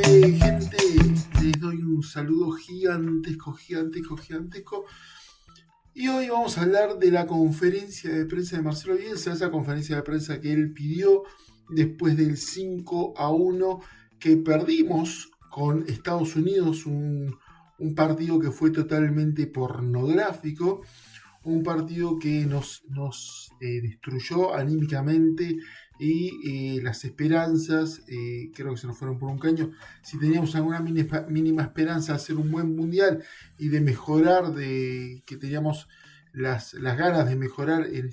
gente? Les doy un saludo gigantesco. Y hoy vamos a hablar de la conferencia de prensa de Marcelo Bielsa, esa conferencia de prensa que él pidió después del 5-1 que perdimos con Estados Unidos, un partido que fue totalmente pornográfico, un partido que nos destruyó anímicamente y las esperanzas, creo que se nos fueron por un caño. Si teníamos alguna mínima esperanza de hacer un buen mundial y de mejorar, que teníamos las ganas de mejorar en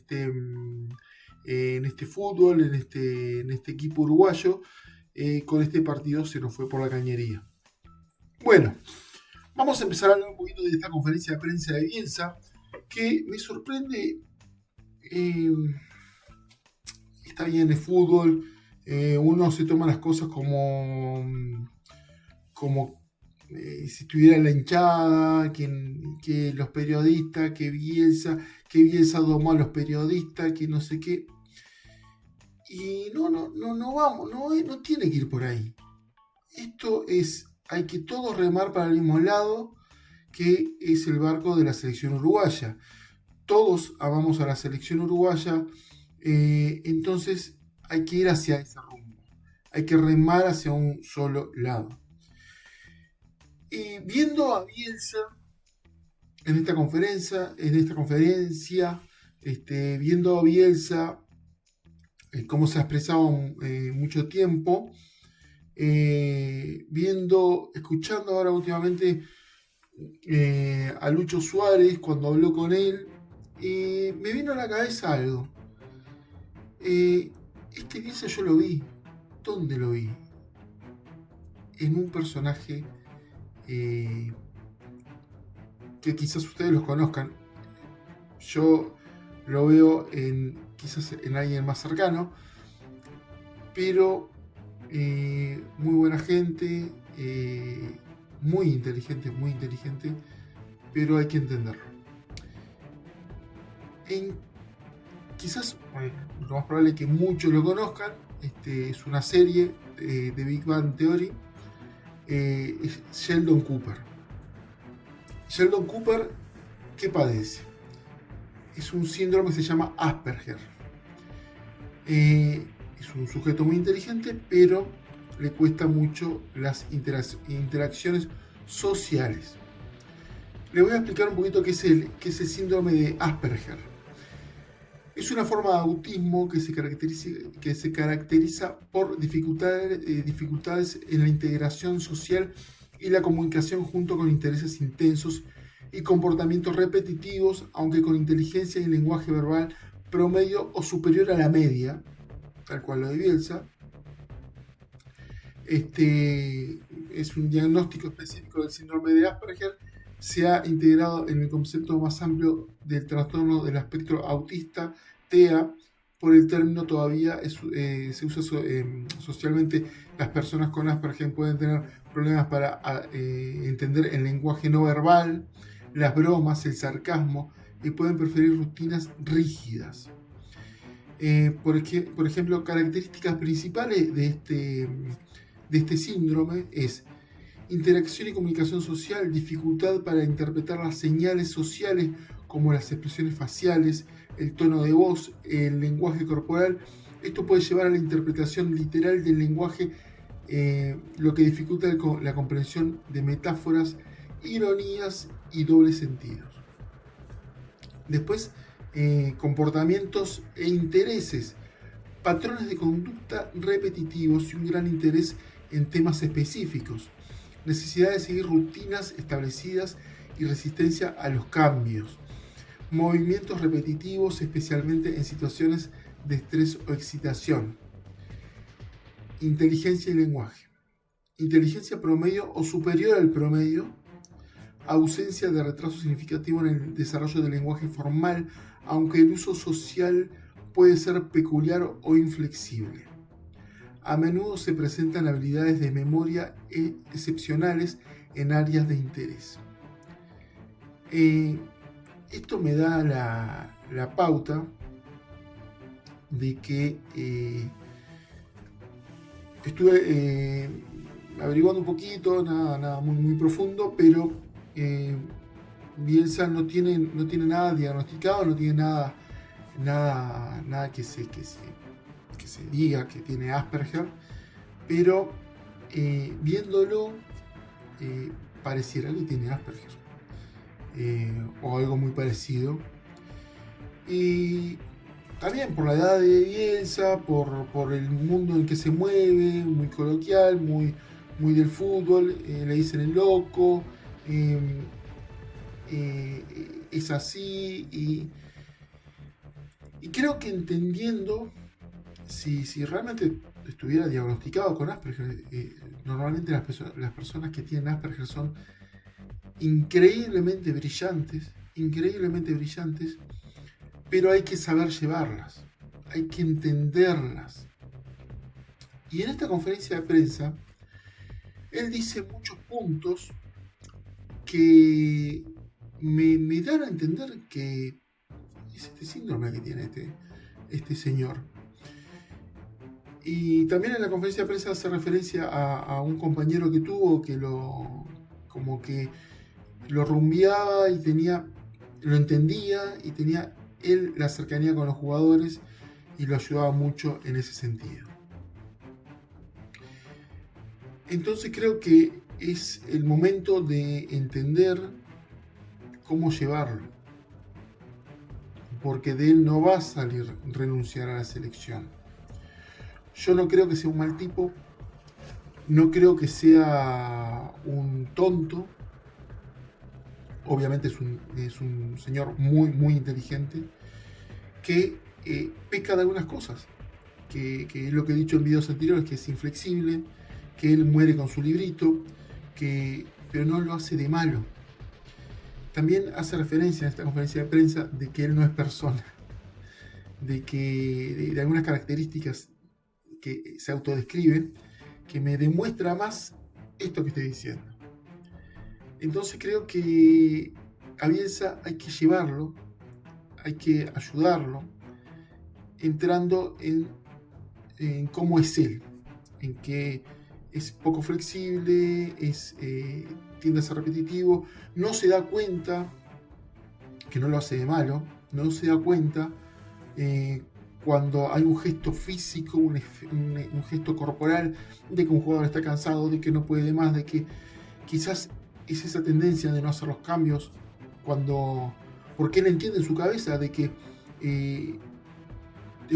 este fútbol, en este equipo uruguayo, con este partido se nos fue por la cañería. Bueno, vamos a empezar a hablar un poquito de esta conferencia de prensa de Bielsa, que me sorprende. Está bien el fútbol, uno se toma las cosas como si estuviera en la hinchada, que los periodistas, que Bielsa domó a los periodistas, que no sé qué. Y no vamos, no tiene que ir por ahí. Esto es, hay que todos remar para el mismo lado, que es el barco de la selección uruguaya. Todos amamos a la selección uruguaya, entonces hay que ir hacia ese rumbo, hay que remar hacia un solo lado. Y viendo a Bielsa en esta conferencia, viendo a Bielsa cómo se ha expresado mucho tiempo, escuchando ahora últimamente a Lucho Suárez cuando habló con él, me vino a la cabeza algo. Este Bielsa yo lo vi. ¿Dónde lo vi? En un personaje que quizás ustedes los conozcan. Yo lo veo quizás en alguien más cercano, pero muy buena gente, muy inteligente, pero hay que entenderlo. Quizás lo más probable es que muchos lo conozcan. Es una serie de Big Bang Theory. Es Sheldon Cooper. Sheldon Cooper, ¿qué padece? Es un síndrome que se llama Asperger. Es un sujeto muy inteligente, pero le cuesta mucho las interacciones sociales. Le voy a explicar un poquito qué es el síndrome de Asperger. Es una forma de autismo que se caracteriza por dificultades en la integración social y la comunicación, junto con intereses intensos y comportamientos repetitivos, aunque con inteligencia y lenguaje verbal promedio o superior a la media, tal cual lo de Bielsa. Es un diagnóstico específico del síndrome de Asperger. Se ha integrado en el concepto más amplio del trastorno del espectro autista, TEA. Por el término todavía se usa socialmente. Las personas con Asperger pueden tener problemas para entender el lenguaje no verbal, las bromas, el sarcasmo, y pueden preferir rutinas rígidas. Por ejemplo, características principales de este síndrome es interacción y comunicación social, dificultad para interpretar las señales sociales como las expresiones faciales, el tono de voz, el lenguaje corporal. Esto puede llevar a la interpretación literal del lenguaje, lo que dificulta la comprensión de metáforas, ironías y dobles sentidos. Después, comportamientos e intereses, patrones de conducta repetitivos y un gran interés en temas específicos, necesidad de seguir rutinas establecidas y resistencia a los cambios, movimientos repetitivos, especialmente en situaciones de estrés o excitación, inteligencia y lenguaje, inteligencia promedio o superior al promedio, ausencia de retraso significativo en el desarrollo del lenguaje formal, aunque el uso social puede ser peculiar o inflexible. A menudo se presentan habilidades de memoria excepcionales en áreas de interés. Esto me da la pauta de que averiguando un poquito, nada muy, muy profundo, pero Bielsa no tiene nada diagnosticado, no tiene nada que se diga que tiene Asperger, pero viéndolo pareciera que tiene Asperger o algo muy parecido. Y también por la edad de Bielsa, por el mundo en que se mueve, muy coloquial, muy del fútbol, le dicen el loco, es así, y creo que entendiendo, si realmente estuviera diagnosticado con Asperger, normalmente las personas que tienen Asperger son increíblemente brillantes, pero hay que saber llevarlas, hay que entenderlas. Y en esta conferencia de prensa, él dice muchos puntos que me dan a entender que es este síndrome que tiene este señor. Y también en la conferencia de prensa hace referencia a un compañero que tuvo que como que lo rumbeaba y lo entendía y tenía él la cercanía con los jugadores y lo ayudaba mucho en ese sentido. Entonces creo que es el momento de entender cómo llevarlo, porque de él no va a salir renunciar a la selección. Yo no creo que sea un mal tipo, no creo que sea un tonto. Obviamente es un señor muy, muy inteligente que peca de algunas cosas, que es lo que he dicho en videos anteriores, que es inflexible, que él muere con su librito, pero no lo hace de malo. También hace referencia en esta conferencia de prensa de que él no es persona, de algunas características que se autodescriben, que me demuestra más esto que estoy diciendo. Entonces creo que a Bielsa hay que llevarlo, hay que ayudarlo, entrando en cómo es él, en que es poco flexible, tiende a ser repetitivo, no se da cuenta, que no lo hace de malo, no se da cuenta cuando hay un gesto físico, un gesto corporal, de que un jugador está cansado, de que no puede más, de que quizás es esa tendencia de no hacer los cambios, porque él entiende en su cabeza de que el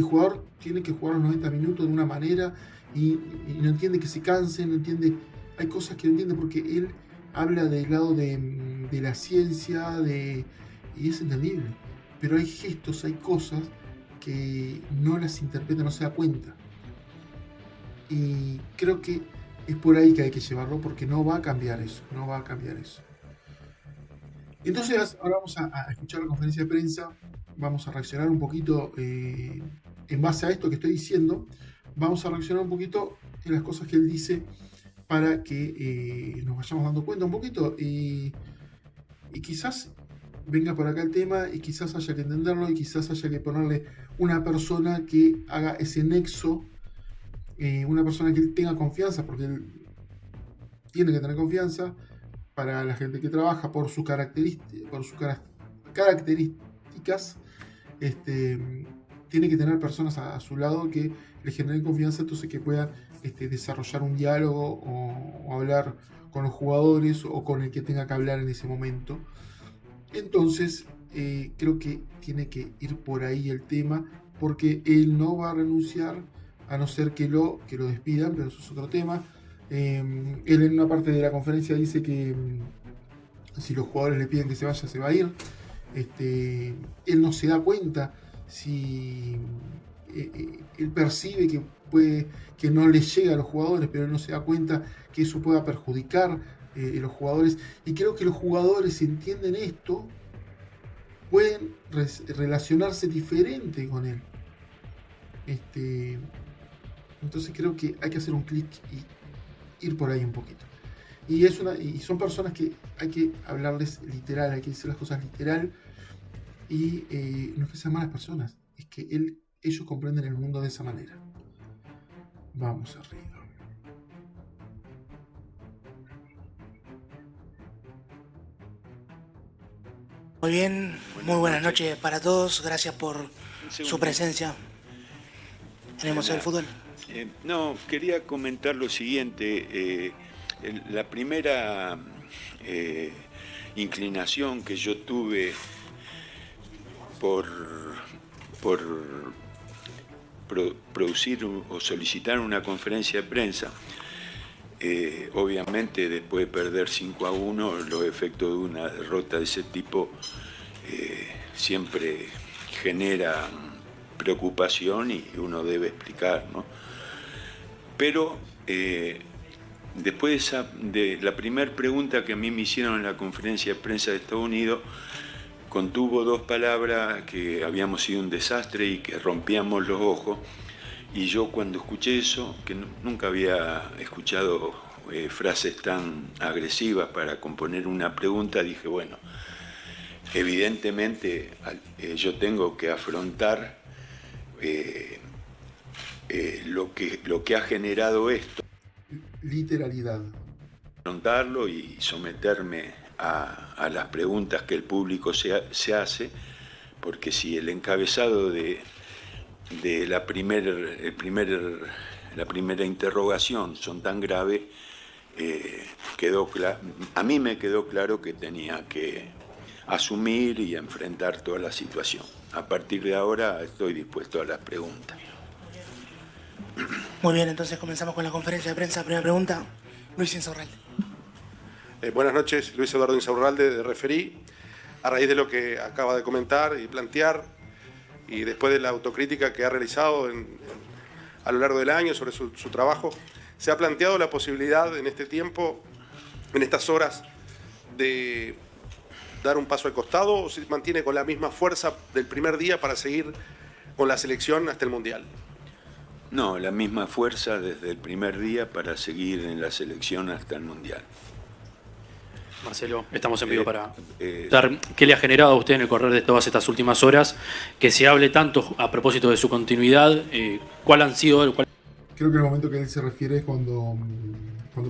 jugador tiene que jugar los 90 minutos de una manera y no entiende que se canse, no entiende, hay cosas que no entiende porque él habla del lado de la ciencia, y es entendible, pero hay gestos, hay cosas que no las interpreta, no se da cuenta, y creo que es por ahí que hay que llevarlo, porque no va a cambiar eso. Entonces ahora vamos a escuchar la conferencia de prensa, vamos a reaccionar un poquito en base a esto que estoy diciendo, vamos a reaccionar un poquito en las cosas que él dice para que nos vayamos dando cuenta un poquito y quizás venga por acá el tema y quizás haya que entenderlo y quizás haya que ponerle una persona que haga ese nexo, una persona que él tenga confianza, porque él tiene que tener confianza para la gente que trabaja por sus características, tiene que tener personas a su lado que le generen confianza, entonces que puedan desarrollar un diálogo o hablar con los jugadores o con el que tenga que hablar en ese momento. Entonces creo que tiene que ir por ahí el tema, porque él no va a renunciar a no ser que lo despidan, pero eso es otro tema. Él en una parte de la conferencia dice que si los jugadores le piden que se vaya, se va a ir. Él no se da cuenta si él percibe que no le llega a los jugadores, pero él no se da cuenta que eso pueda perjudicar a los jugadores. Y creo que los jugadores, si entienden esto, pueden relacionarse diferente con él. Entonces creo que hay que hacer un clic y ir por ahí un poquito. Y son personas que hay que hablarles literal, hay que decir las cosas literal, y no es que sean malas personas, es que ellos comprenden el mundo de esa manera. Vamos arriba. Muy bien, muy buenas noches para todos. Gracias por su presencia en el Museo del Fútbol. No, quería comentar lo siguiente. La primera inclinación que yo tuve por producir o solicitar una conferencia de prensa, obviamente después de perder 5-1, los efectos de una derrota de ese tipo siempre genera preocupación y uno debe explicar, ¿no? Pero después de la primera pregunta que a mí me hicieron en la conferencia de prensa de Estados Unidos, contuvo dos palabras: que habíamos sido un desastre y que rompíamos los ojos. Y yo, cuando escuché eso, que nunca había escuchado frases tan agresivas para componer una pregunta, dije, bueno, evidentemente yo tengo que afrontar lo que ha generado esto. Literalidad. Afrontarlo y someterme a las preguntas que el público se hace, porque si el encabezado de la primera interrogación son tan graves, a mí me quedó claro que tenía que asumir y enfrentar toda la situación. A partir de ahora estoy dispuesto a las preguntas. Muy bien, entonces comenzamos con la conferencia de prensa. Primera pregunta, Luis Insaurralde. Buenas noches, Luis Eduardo Insaurralde, de Referí. A raíz de lo que acaba de comentar y plantear, y después de la autocrítica que ha realizado a lo largo del año sobre su trabajo, ¿se ha planteado la posibilidad en este tiempo, en estas horas, de dar un paso al costado, o se mantiene con la misma fuerza del primer día para seguir con la selección hasta el Mundial? No, la misma fuerza desde el primer día para seguir en la selección hasta el Mundial. Marcelo, estamos en vivo para dar qué le ha generado a usted en el correr de todas estas últimas horas que se hable tanto a propósito de su continuidad. ¿Cuál han sido? Creo que el momento que él se refiere es cuando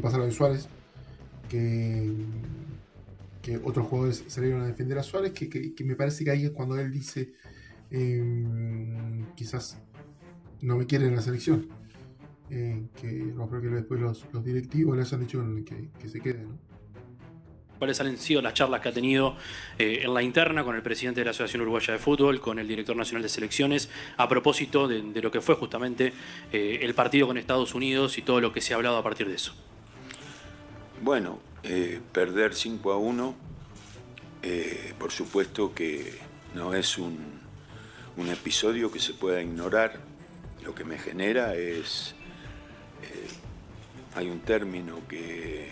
pasaron a Suárez, que otros jugadores salieron a defender a Suárez, que me parece que ahí es cuando él dice quizás no me quieren en la selección, que no creo que después los directivos le hayan dicho que se quede, ¿no? ¿Cuáles han sido las charlas que ha tenido en la interna con el presidente de la Asociación Uruguaya de Fútbol, con el director nacional de selecciones, a propósito de lo que fue justamente el partido con Estados Unidos y todo lo que se ha hablado a partir de eso? Bueno, perder 5-1, por supuesto que no es un episodio que se pueda ignorar. Lo que me genera es... hay un término que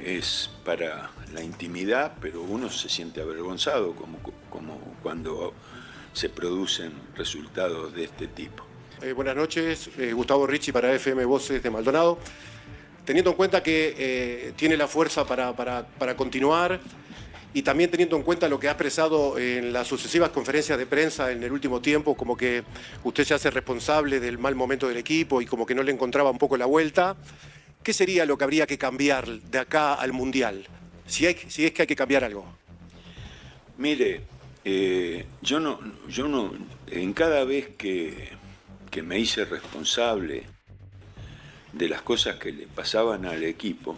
es para la intimidad, pero uno se siente avergonzado como cuando se producen resultados de este tipo. Buenas noches, Gustavo Ricci para FM Voces de Maldonado. Teniendo en cuenta que tiene la fuerza para continuar, y también teniendo en cuenta lo que ha expresado en las sucesivas conferencias de prensa en el último tiempo, como que usted se hace responsable del mal momento del equipo y como que no le encontraba un poco la vuelta, ¿qué sería lo que habría que cambiar de acá al Mundial? Si es que hay que cambiar algo. Mire, yo no, en cada vez que me hice responsable de las cosas que le pasaban al equipo,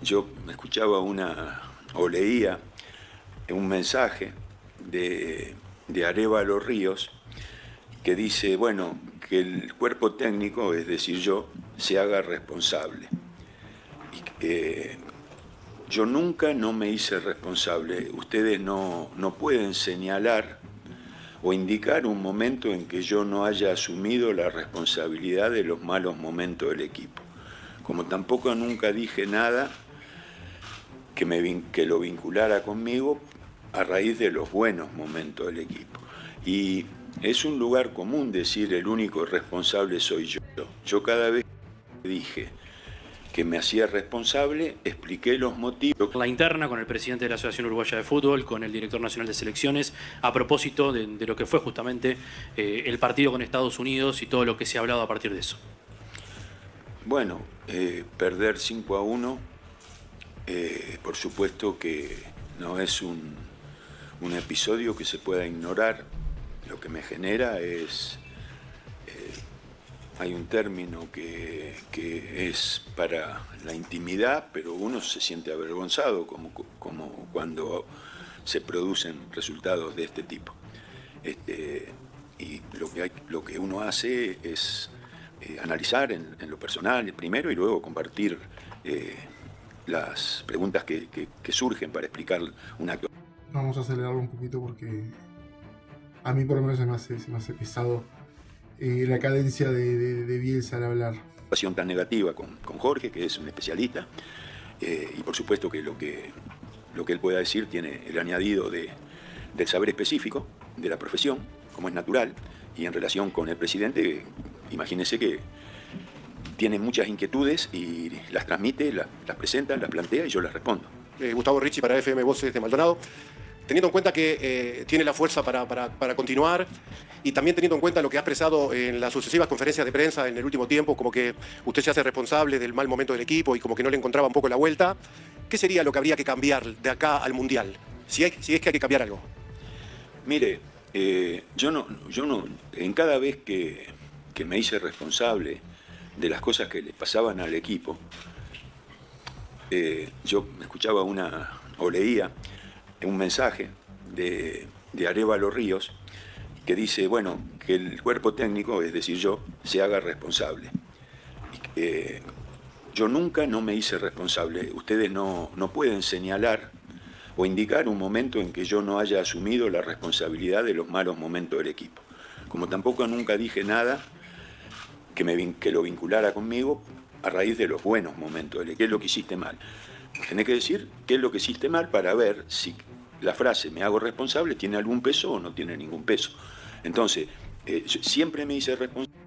yo me escuchaba o leía un mensaje de Arévalo Ríos que dice, bueno, que el cuerpo técnico, es decir, yo, se haga responsable. Yo nunca no me hice responsable. Ustedes no pueden señalar o indicar un momento en que yo no haya asumido la responsabilidad de los malos momentos del equipo. Como tampoco nunca dije nada que lo vinculara conmigo a raíz de los buenos momentos del equipo. Y es un lugar común decir el único responsable soy yo. Yo cada vez que dije que me hacía responsable, expliqué los motivos. La interna con el presidente de la Asociación Uruguaya de Fútbol, con el director nacional de selecciones, a propósito de lo que fue justamente el partido con Estados Unidos y todo lo que se ha hablado a partir de eso. Bueno, perder 5-1 por supuesto que no es un episodio que se pueda ignorar. Lo que me genera es... hay un término que es para la intimidad, pero uno se siente avergonzado como cuando se producen resultados de este tipo. Y lo que uno hace es analizar en lo personal primero y luego compartir las preguntas que surgen para explicar una actuación. Vamos a acelerarlo un poquito porque a mí por lo menos se me hace pesado la cadencia de Bielsa al hablar. Situación tan negativa con Jorge, que es un especialista, y por supuesto que lo que él pueda decir tiene el añadido del saber específico de la profesión, como es natural, y en relación con el presidente, imagínense que tiene muchas inquietudes y las transmite, las presenta, las plantea y yo las respondo. Gustavo Ricci para FM Voces de Maldonado. Teniendo en cuenta que tiene la fuerza para continuar y también teniendo en cuenta lo que ha expresado en las sucesivas conferencias de prensa en el último tiempo, como que usted se hace responsable del mal momento del equipo y como que no le encontraba un poco la vuelta, ¿qué sería lo que habría que cambiar de acá al Mundial? Si es que hay que cambiar algo. Mire, yo no, en cada vez que me hice responsable de las cosas que le pasaban al equipo, yo escuchaba o leía un mensaje de Arévalo Ríos que dice, bueno, que el cuerpo técnico, es decir, yo, se haga responsable. Yo nunca no me hice responsable. Ustedes no pueden señalar o indicar un momento en que yo no haya asumido la responsabilidad de los malos momentos del equipo. Como tampoco nunca dije nada que lo vinculara conmigo a raíz de los buenos momentos, qué es lo que hiciste mal. Tenés que decir qué es lo que hiciste mal para ver si la frase me hago responsable tiene algún peso o no tiene ningún peso. Entonces, yo siempre me hice responsable.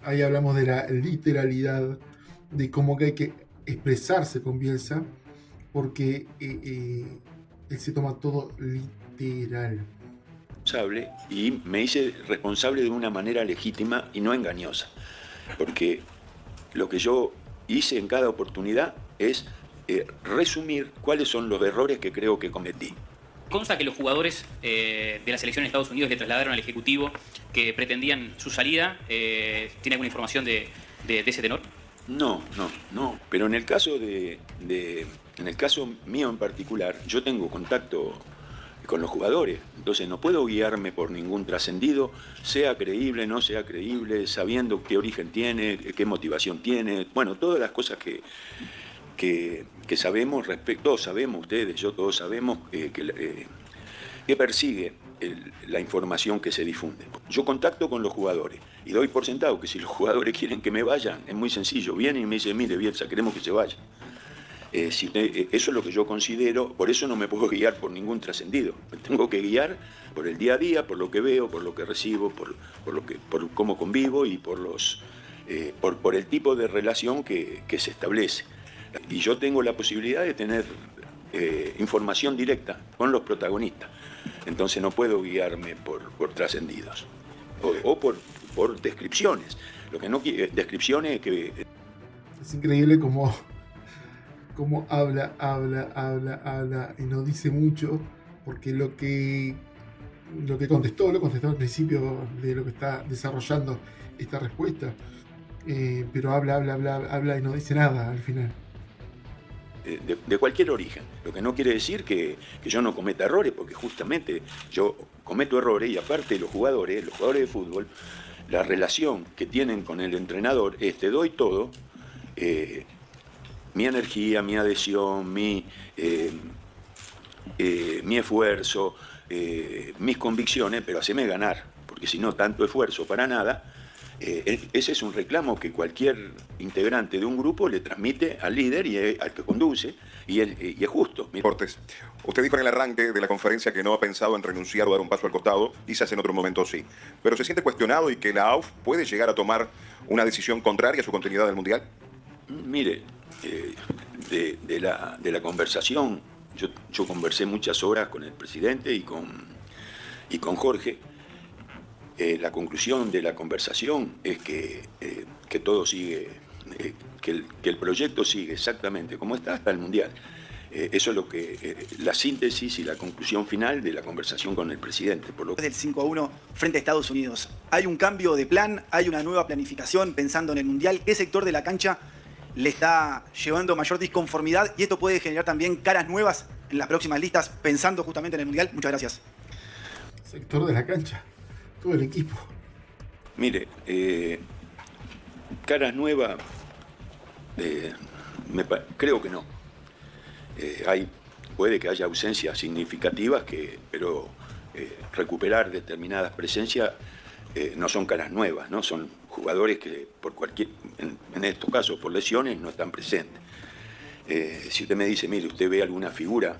Ahí hablamos de la literalidad, de cómo que hay que expresarse con Bielsa, porque él se toma todo literal. Y me hice responsable de una manera legítima y no engañosa, porque lo que yo hice en cada oportunidad es resumir cuáles son los errores que creo que cometí. Consta que los jugadores de la selección de Estados Unidos le trasladaron al Ejecutivo que pretendían su salida. ¿Tiene alguna información de ese tenor? No. Pero en el caso en el caso mío en particular, yo tengo contacto con los jugadores, entonces no puedo guiarme por ningún trascendido, sea creíble, no sea creíble, sabiendo qué origen tiene, qué motivación tiene, bueno, todas las cosas que sabemos todos sabemos, ustedes, yo, todos sabemos que persigue la información que se difunde. Yo contacto con los jugadores y doy por sentado que si los jugadores quieren que me vayan, es muy sencillo, vienen y me dicen, mire Bielsa, queremos que se vaya. Eso es lo que yo considero, por eso no me puedo guiar por ningún trascendido. Me tengo que guiar por el día a día, por lo que veo, por lo que recibo, por cómo convivo y por el tipo de relación que se establece. Y yo tengo la posibilidad de tener información directa con los protagonistas. Entonces no puedo guiarme por trascendidos o por descripciones. Lo que no descripciones que... Es increíble cómo habla y no dice mucho, porque lo que contestó al principio de lo que está desarrollando esta respuesta, pero habla y no dice nada al final. De cualquier origen, lo que no quiere decir que yo no cometa errores, porque justamente yo cometo errores y aparte los jugadores de fútbol, la relación que tienen con el entrenador es te doy todo, mi energía, mi adhesión, mi esfuerzo, mis convicciones, pero haceme ganar, porque si no, tanto esfuerzo para nada. Ese es un reclamo que cualquier integrante de un grupo le transmite al líder y al que conduce, y es justo. Cortés, usted dijo en el arranque de la conferencia que no ha pensado en renunciar o dar un paso al costado, quizás en otro momento sí, pero ¿se siente cuestionado y que la AUF puede llegar a tomar una decisión contraria a su continuidad del Mundial? Mire, de la conversación, yo conversé muchas horas con el presidente y con Jorge. La conclusión de la conversación es que todo sigue, que el proyecto sigue exactamente como está hasta el Mundial. Eso es lo que la síntesis y la conclusión final de la conversación con el presidente. Por lo Del 5-1 frente a Estados Unidos. ¿Hay un cambio de plan? ¿Hay una nueva planificación pensando en el Mundial? ¿Qué sector de la cancha le está llevando mayor disconformidad? Y esto puede generar también caras nuevas en las próximas listas, pensando justamente en el Mundial. Muchas gracias. Sector de la cancha, todo el equipo. Mire, caras nuevas, creo que no. Puede que haya ausencias significativas, pero recuperar determinadas presencias no son caras nuevas, ¿no? Son jugadores que en estos casos por lesiones no están presentes. Si usted me dice, mire, usted ve alguna figura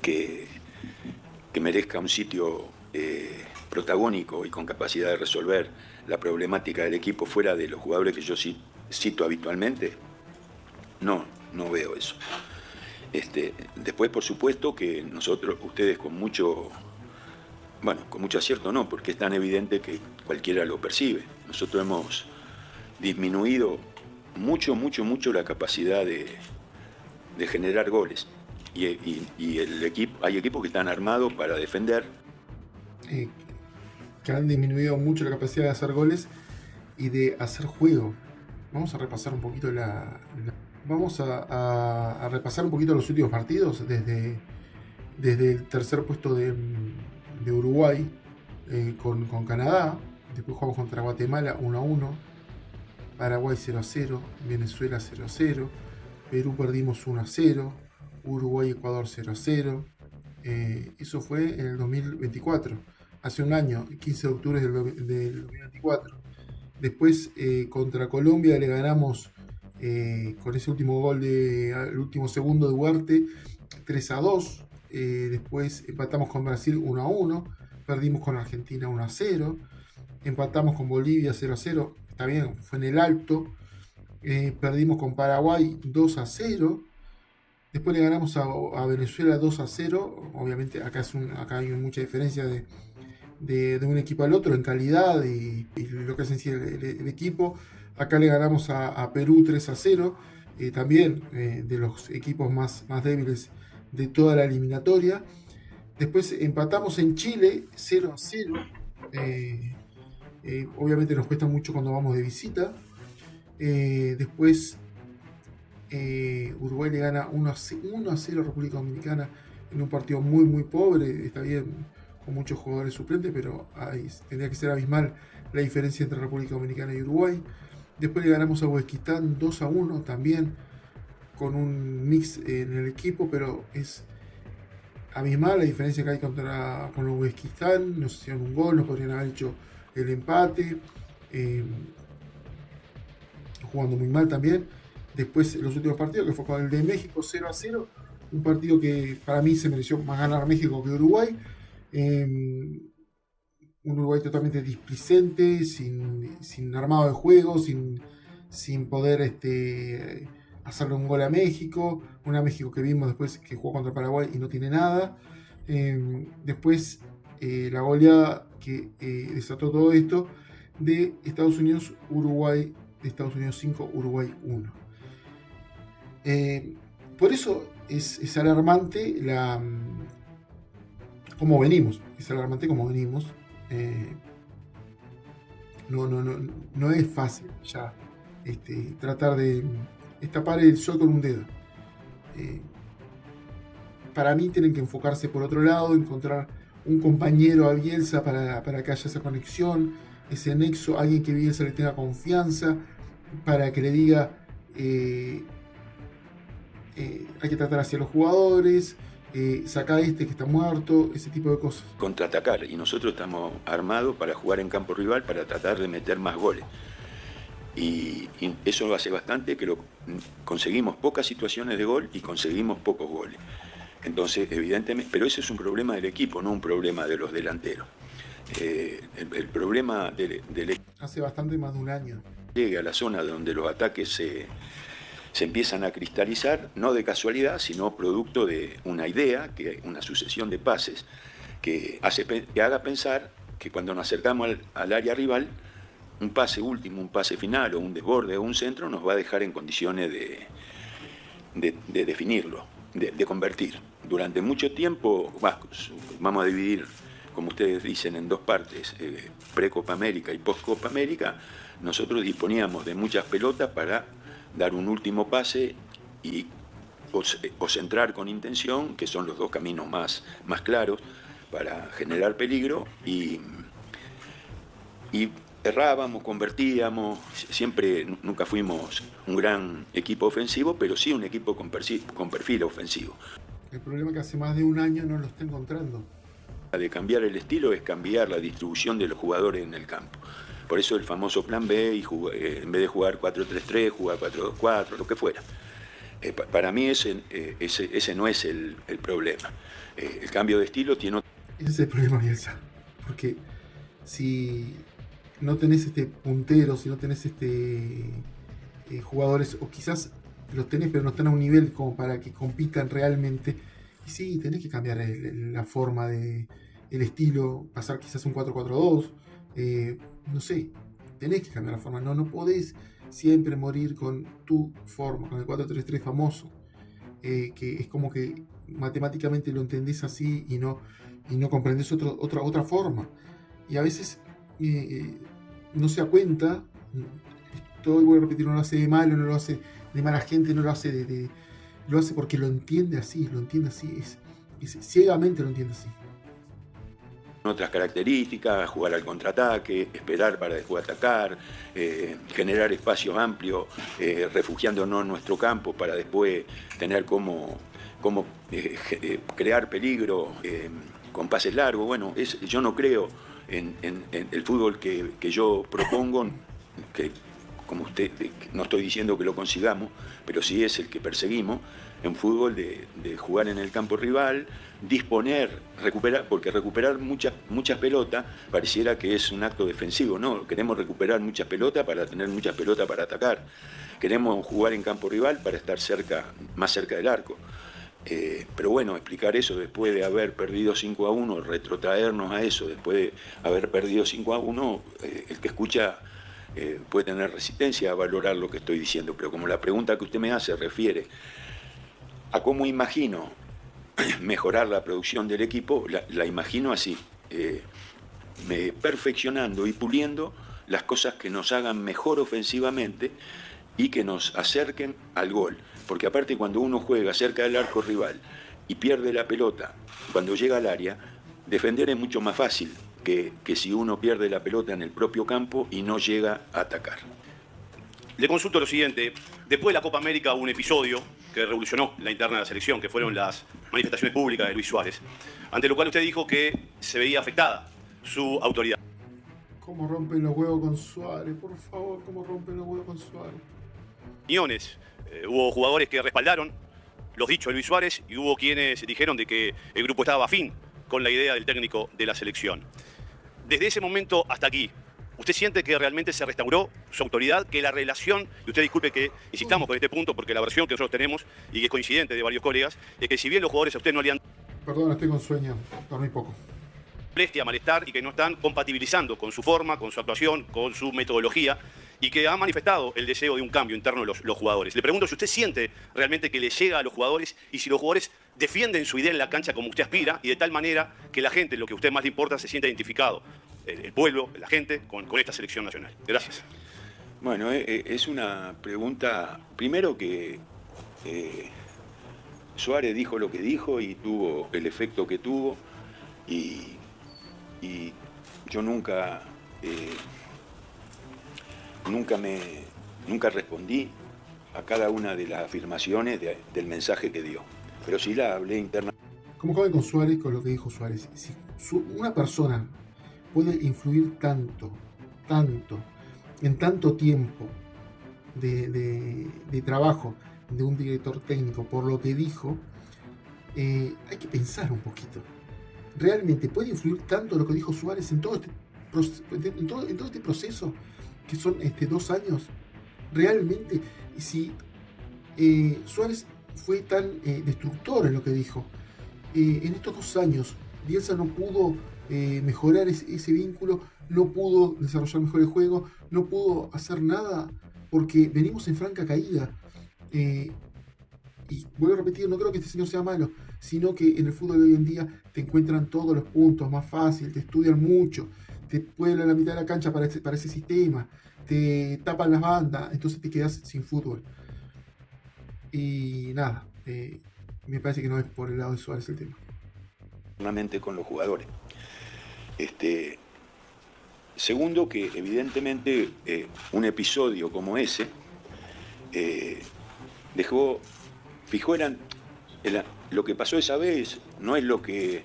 que merezca un sitio protagónico y con capacidad de resolver la problemática del equipo fuera de los jugadores que yo cito habitualmente, no veo eso. Después, por supuesto, que ustedes con mucho acierto no, porque es tan evidente que cualquiera lo percibe. Nosotros hemos disminuido mucho la capacidad de generar goles. Y hay equipos que están armados para defender. Que han disminuido mucho la capacidad de hacer goles y de hacer juego. Vamos a repasar un poquito Vamos a repasar un poquito los últimos partidos desde el tercer puesto de Uruguay con Canadá. Después jugamos contra Guatemala 1-1, Paraguay 0-0, Venezuela 0-0, Perú perdimos 1-0, Uruguay-Ecuador 0-0. Eso fue en el 2024, hace un año, el 15 de octubre del 2024. Después contra Colombia le ganamos con ese último gol el último segundo de Duarte 3-2. Después empatamos con Brasil 1-1, perdimos con Argentina 1-0, empatamos con Bolivia 0-0, está bien, fue en el alto. Perdimos con Paraguay 2-0. Después le ganamos a Venezuela 2-0. Obviamente acá hay mucha diferencia de un equipo al otro en calidad y lo que es en sí el equipo. Acá le ganamos a Perú 3-0. También de los equipos más débiles de toda la eliminatoria. Después empatamos en Chile 0-0. Obviamente nos cuesta mucho cuando vamos de visita. Después Uruguay le gana 1-0 a República Dominicana en un partido muy pobre. Está bien, con muchos jugadores suplentes, pero tendría que ser abismal la diferencia entre República Dominicana y Uruguay. Después le ganamos a Uzbekistán 2-1 también, con un mix en el equipo, pero es abismal la diferencia que hay con Uzbekistán. Nos hicieron un gol, nos podrían haber hecho el empate, jugando muy mal también. Después los últimos partidos, que fue con el de México 0-0, un partido que para mí se mereció más ganar México que Uruguay. Un Uruguay totalmente displicente, sin armado de juego, sin poder hacerle un gol a México. Una México que vimos después que jugó contra Paraguay y no tiene nada. Después la goleada que desató todo esto de Estados Unidos, Uruguay, de Estados Unidos 5, Uruguay 1. Por eso es alarmante cómo venimos. Es alarmante cómo venimos. No es fácil ya tratar de tapar el sol con un dedo. Para mí tienen que enfocarse por otro lado, encontrar un compañero a Bielsa para que haya esa conexión, ese nexo, alguien que Bielsa le tenga confianza, para que le diga hay que tratar hacia los jugadores, saca a que está muerto, ese tipo de cosas. Contraatacar, y nosotros estamos armados para jugar en campo rival, para tratar de meter más goles. Y eso hace bastante que conseguimos pocas situaciones de gol y conseguimos pocos goles. Entonces, evidentemente, pero ese es un problema del equipo, no un problema de los delanteros. El problema del equipo... Hace bastante más de un año. Llega a la zona donde los ataques se empiezan a cristalizar, no de casualidad, sino producto de una idea, una sucesión de pases que haga pensar que cuando nos acercamos al área rival, un pase último, un pase final o un desborde o un centro nos va a dejar en condiciones de definirlo, de convertir. Durante mucho tiempo, vamos a dividir, como ustedes dicen, en dos partes, pre-Copa América y post-Copa América. Nosotros disponíamos de muchas pelotas para dar un último pase o centrar con intención, que son los dos caminos más claros para generar peligro, y errábamos, convertíamos. Siempre, nunca fuimos un gran equipo ofensivo, pero sí un equipo con perfil ofensivo. El problema es que hace más de un año no lo está encontrando. De cambiar el estilo es cambiar la distribución de los jugadores en el campo. Por eso el famoso plan B, y en vez de jugar 4-3-3, jugar 4-2-4, lo que fuera. Para mí ese no es el problema. El cambio de estilo tiene otro. Ese es el problema, Bielsa. Porque si no tenés puntero, si no tenés jugadores, o quizás los tenés pero no están a un nivel como para que compitan realmente, y sí, tenés que cambiar la forma el estilo, pasar quizás un 4-4-2, no sé, tenés que cambiar la forma, no podés siempre morir con tu forma, con el 4-3-3 famoso, que es como que matemáticamente lo entendés así y no comprendés otra forma, y a veces no se da cuenta. Todo, voy a repetir, no lo hace de malo, no lo hace de mala gente, no lo hace lo hace porque lo entiende así, ciegamente lo entiende así. Otras características, jugar al contraataque, esperar para después atacar, generar espacios amplios, refugiándonos en nuestro campo para después tener cómo crear peligro con pases largos. Bueno, yo no creo en el fútbol que yo propongo, que como usted, no estoy diciendo que lo consigamos, pero sí es el que perseguimos, en fútbol de jugar en el campo rival, disponer, recuperar, porque recuperar muchas pelotas pareciera que es un acto defensivo. No, queremos recuperar muchas pelotas para tener muchas pelotas para atacar. Queremos jugar en campo rival para estar más cerca del arco. Pero bueno, explicar eso después de haber perdido 5-1, retrotraernos a eso después de haber perdido 5-1, el que escucha puede tener resistencia a valorar lo que estoy diciendo, pero como la pregunta que usted me hace refiere a cómo imagino mejorar la producción del equipo, la imagino así, perfeccionando y puliendo las cosas que nos hagan mejor ofensivamente y que nos acerquen al gol. Porque aparte, cuando uno juega cerca del arco rival y pierde la pelota cuando llega al área, defender es mucho más fácil que si uno pierde la pelota en el propio campo y no llega a atacar. Le consulto lo siguiente. Después de la Copa América hubo un episodio que revolucionó la interna de la selección, que fueron las manifestaciones públicas de Luis Suárez, ante lo cual usted dijo que se veía afectada su autoridad. ¿Cómo rompen los huevos con Suárez? Por favor, ¿cómo rompen los huevos con Suárez? Opiniones. Hubo jugadores que respaldaron los dichos de Luis Suárez y hubo quienes dijeron de que el grupo estaba afín con la idea del técnico de la selección. Desde ese momento hasta aquí, ¿usted siente que realmente se restauró su autoridad, que la relación, y usted disculpe que insistamos con este punto porque la versión que nosotros tenemos y que es coincidente de varios colegas, es que si bien los jugadores a usted no le han... Perdón, estoy con sueño, dormí poco. ...molestia, malestar y que no están compatibilizando con su forma, con su actuación, con su metodología y que han manifestado el deseo de un cambio interno de los jugadores. Le pregunto si usted siente realmente que le llega a los jugadores y si los jugadores defienden su idea en la cancha como usted aspira y de tal manera que la gente, lo que a usted más le importa, se sienta identificado, el pueblo, la gente, con esta selección nacional. Gracias. Bueno, es una pregunta, primero que Suárez dijo lo que dijo y tuvo el efecto que tuvo y yo nunca respondí a cada una de las afirmaciones del mensaje que dio, pero sí la hablé internamente. Como joven con Suárez, con lo que dijo Suárez, si una persona puede influir tanto, en tanto tiempo de trabajo de un director técnico por lo que dijo, hay que pensar un poquito. ¿Realmente puede influir tanto lo que dijo Suárez en todo este proceso que son 2 años? Realmente, si Suárez fue tan destructor en lo que dijo, en estos 2 años Bielsa no pudo mejorar ese vínculo, no pudo desarrollar mejor el juego, no pudo hacer nada porque venimos en franca caída. Y vuelvo a repetir, no creo que este señor sea malo, sino que en el fútbol de hoy en día te encuentran todos los puntos más fácil, te estudian mucho, te pueblan la mitad de la cancha para ese sistema, te tapan las bandas, entonces te quedas sin fútbol. Y nada, me parece que no es por el lado de Suárez el tema. Con los jugadores. Segundo, que evidentemente un episodio como ese lo que pasó esa vez no es lo que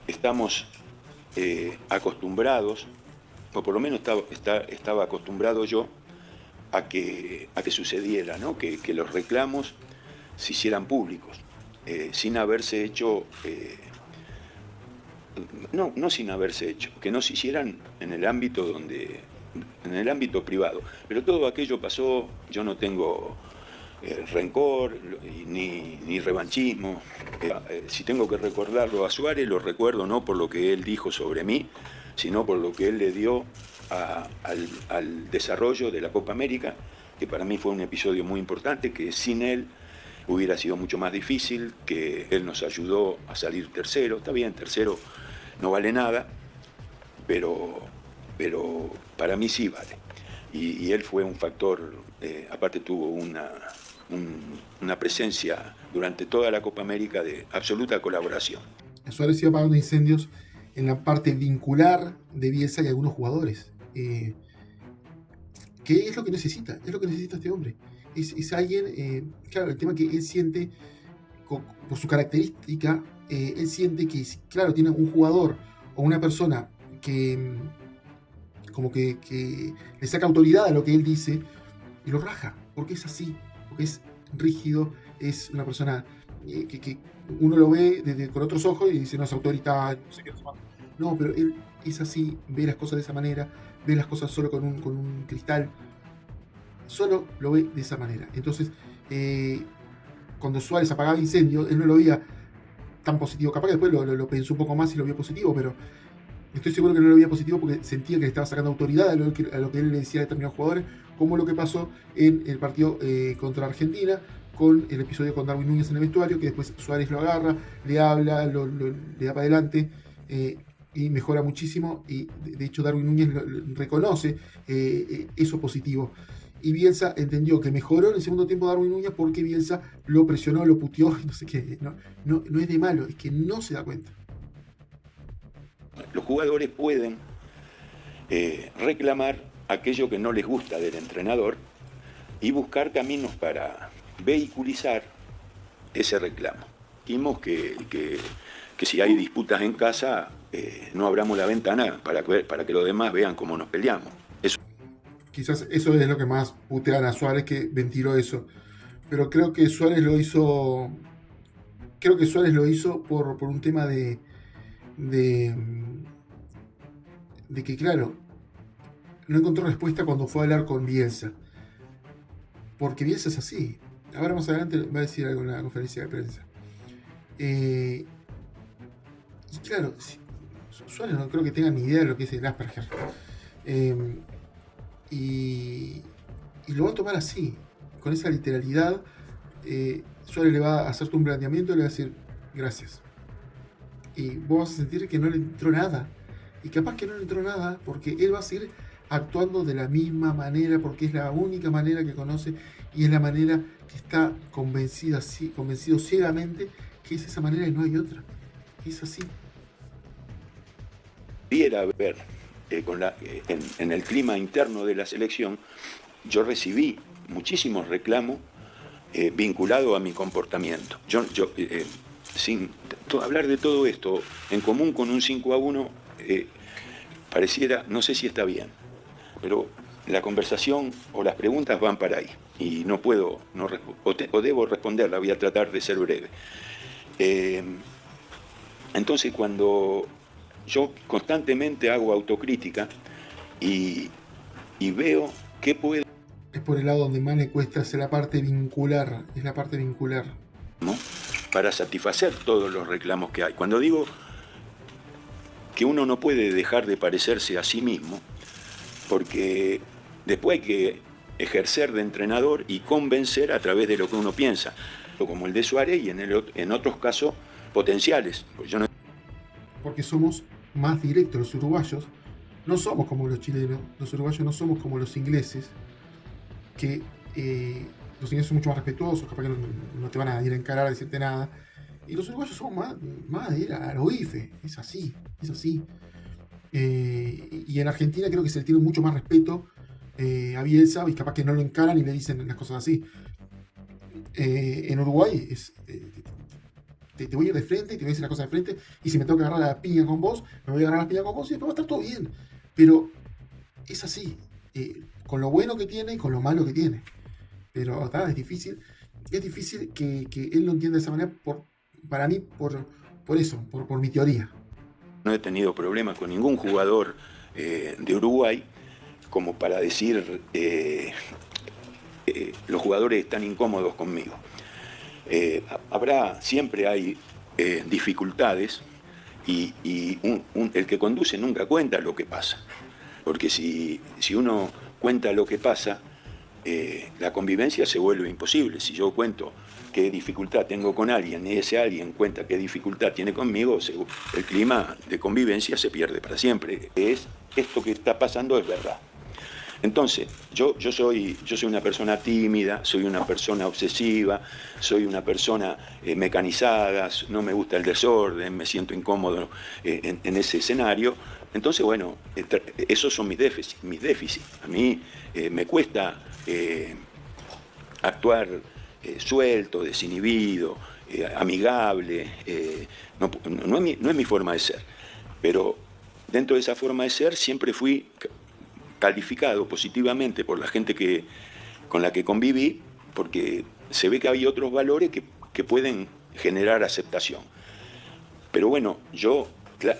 estamos acostumbrados, o por lo menos estaba acostumbrado yo a que sucediera, ¿no? Que los reclamos se hicieran públicos, sin haberse hecho, no sin haberse hecho, que no se hicieran en el ámbito privado. Pero todo aquello pasó, yo no tengo rencor ni revanchismo. Si tengo que recordarlo a Suárez, lo recuerdo no por lo que él dijo sobre mí, sino por lo que él le dio al desarrollo de la Copa América, que para mí fue un episodio muy importante, que sin él hubiera sido mucho más difícil, que él nos ayudó a salir tercero. Está bien, tercero no vale nada, pero para mí sí vale. Y él fue un factor, aparte tuvo una presencia durante toda la Copa América de absoluta colaboración. Suárez iba apagando incendios en la parte vincular de Bielsa y algunos jugadores. ¿Qué es lo que necesita? Es lo que necesita este hombre. Es alguien, claro, el tema que él siente, por su característica, él siente que, claro, tiene un jugador o una persona que como que le saca autoridad a lo que él dice y lo raja, porque es así, porque es rígido, es una persona que uno lo ve con otros ojos y dice, no, es autoritario, no sé qué, no, pero él es así, ve las cosas de esa manera, ve las cosas solo con un cristal, solo lo ve de esa manera. Entonces, cuando Suárez apagaba incendios, él no lo veía tan positivo, capaz que después lo pensó un poco más y lo vio positivo, pero estoy seguro que no lo veía positivo porque sentía que le estaba sacando autoridad a lo que él le decía a determinados jugadores, como lo que pasó en el partido contra Argentina, con el episodio con Darwin Núñez en el vestuario, que después Suárez lo agarra, le habla, le da para adelante, y mejora muchísimo, y de hecho Darwin Núñez reconoce eso positivo. Y Bielsa entendió que mejoró en el segundo tiempo Darwin Núñez porque Bielsa lo presionó, lo puteó, no sé qué. No es de malo, es que no se da cuenta. Los jugadores pueden reclamar aquello que no les gusta del entrenador y buscar caminos para vehiculizar ese reclamo. Dijimos que si hay disputas en casa, no abramos la ventana para que los demás vean cómo nos peleamos. Quizás eso es lo que más putean a Suárez, que ventiló eso. Pero creo que Suárez lo hizo por un tema de que, claro, no encontró respuesta cuando fue a hablar con Bielsa. Porque Bielsa es así. Ahora más adelante va a decir algo en la conferencia de prensa. Y claro, Suárez no creo que tenga ni idea de lo que es el Asperger. Y lo va a tomar así, con esa literalidad. Suárez le va a hacerte un planteamiento y le va a decir gracias. Y vos vas a sentir que no le entró nada. Y capaz que no le entró nada porque él va a seguir actuando de la misma manera, porque es la única manera que conoce y es la manera que está convencido ciegamente que es esa manera y no hay otra. Es así. Pudiera ver en el clima interno de la selección, yo recibí muchísimos reclamos vinculados a mi comportamiento. Sin hablar de todo esto, en común con un 5-1, pareciera, no sé si está bien, pero la conversación o las preguntas van para ahí y no puedo, o debo responderla, voy a tratar de ser breve. Entonces, cuando yo constantemente hago autocrítica y veo qué puedo... Es por el lado donde más le cuesta hacer la parte vincular, es la parte vincular, ¿no? Para satisfacer todos los reclamos que hay. Cuando digo que uno no puede dejar de parecerse a sí mismo, porque después hay que ejercer de entrenador y convencer a través de lo que uno piensa, como el de Suárez y en otros casos potenciales. Porque somos más directos los uruguayos, no somos como los chilenos, los uruguayos no somos como los ingleses, que los ingleses son mucho más respetuosos, capaz que no te van a ir a encarar a decirte nada, y los uruguayos somos más de ir a lo bife, es así. Y en Argentina creo que se le tiene mucho más respeto a Bielsa, y capaz que no lo encaran y le dicen las cosas así. En Uruguay te voy a ir de frente y te voy a decir las cosas de frente, y si me tengo que agarrar la piña con vos, me voy a agarrar la piña con vos y después va a estar todo bien. Pero es así, con lo bueno que tiene y con lo malo que tiene. Pero es difícil que él lo entienda de esa manera, para mí, por eso, por mi teoría. No he tenido problemas con ningún jugador de Uruguay como para decir los jugadores están incómodos conmigo. Siempre hay dificultades y el que conduce nunca cuenta lo que pasa. Porque si uno cuenta lo que pasa, la convivencia se vuelve imposible. Si yo cuento qué dificultad tengo con alguien y ese alguien cuenta qué dificultad tiene conmigo, el clima de convivencia se pierde para siempre. Esto que está pasando es verdad. Entonces, yo soy una persona tímida, soy una persona obsesiva, soy una persona mecanizada, no me gusta el desorden, me siento incómodo en ese escenario. Entonces, bueno, esos son mis déficits. A mí me cuesta actuar suelto, desinhibido, amigable. No es mi forma de ser. Pero dentro de esa forma de ser siempre fui calificado positivamente por la gente con la que conviví, porque se ve que hay otros valores que pueden generar aceptación. Pero bueno, yo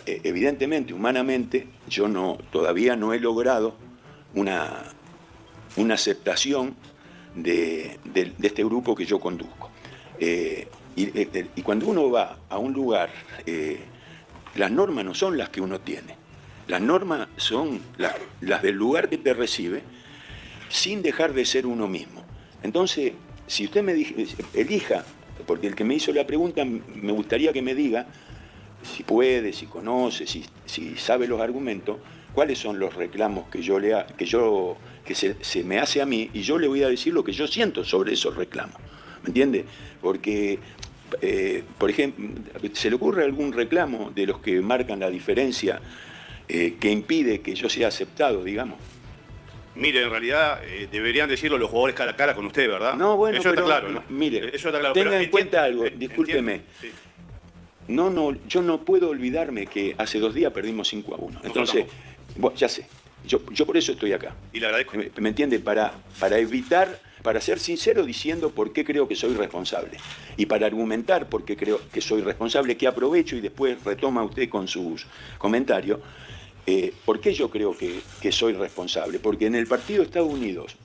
evidentemente, humanamente, yo todavía no he logrado una aceptación de este grupo que yo conduzco. Y cuando uno va a un lugar, las normas no son las que uno tiene. Las normas son las del lugar que te recibe, sin dejar de ser uno mismo. Entonces, si usted me elija, porque el que me hizo la pregunta me gustaría que me diga si puede, si conoce, si sabe los argumentos, cuáles son los reclamos que se me hace a mí, y yo le voy a decir lo que yo siento sobre esos reclamos. ¿Me entiende? Porque, por ejemplo, ¿se le ocurre algún reclamo de los que marcan la diferencia que impide que yo sea aceptado, digamos? Mire, en realidad deberían decirlo los jugadores cara a cara con usted, ¿verdad? No, bueno, eso está claro, ¿no? Mire, eso está claro, tenga pero en cuenta algo, discúlpeme. Sí. Yo no puedo olvidarme que hace 2 días perdimos 5-1. Entonces, bueno, ya sé, yo por eso estoy acá. Y le agradezco. ¿Me entiende? Para evitar, para ser sincero diciendo por qué creo que soy responsable. Y para argumentar por qué creo que soy responsable, que aprovecho y después retoma usted con sus comentarios. ¿Por qué yo creo que soy responsable? Porque en el partido de Estados Unidos,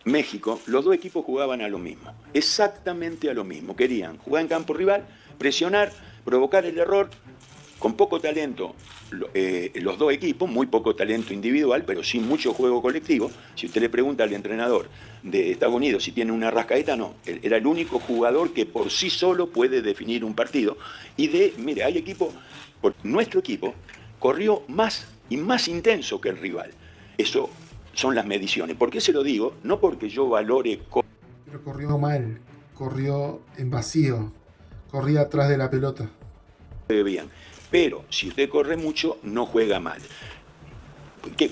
México, los 2 equipos jugaban a lo mismo, exactamente a lo mismo. Querían jugar en campo rival, presionar, provocar el error, con poco talento los 2 equipos, muy poco talento individual, pero sí mucho juego colectivo. Si usted le pregunta al entrenador de Estados Unidos si tiene una Rascaeta, no. Él era el único jugador que por sí solo puede definir un partido. Mire, hay equipos, nuestro equipo corrió más y más intenso que el rival. Eso son las mediciones. ¿Por qué se lo digo? No porque yo valore... Pero corrió mal, corrió en vacío, corría atrás de la pelota. Bien. Pero si usted corre mucho, no juega mal.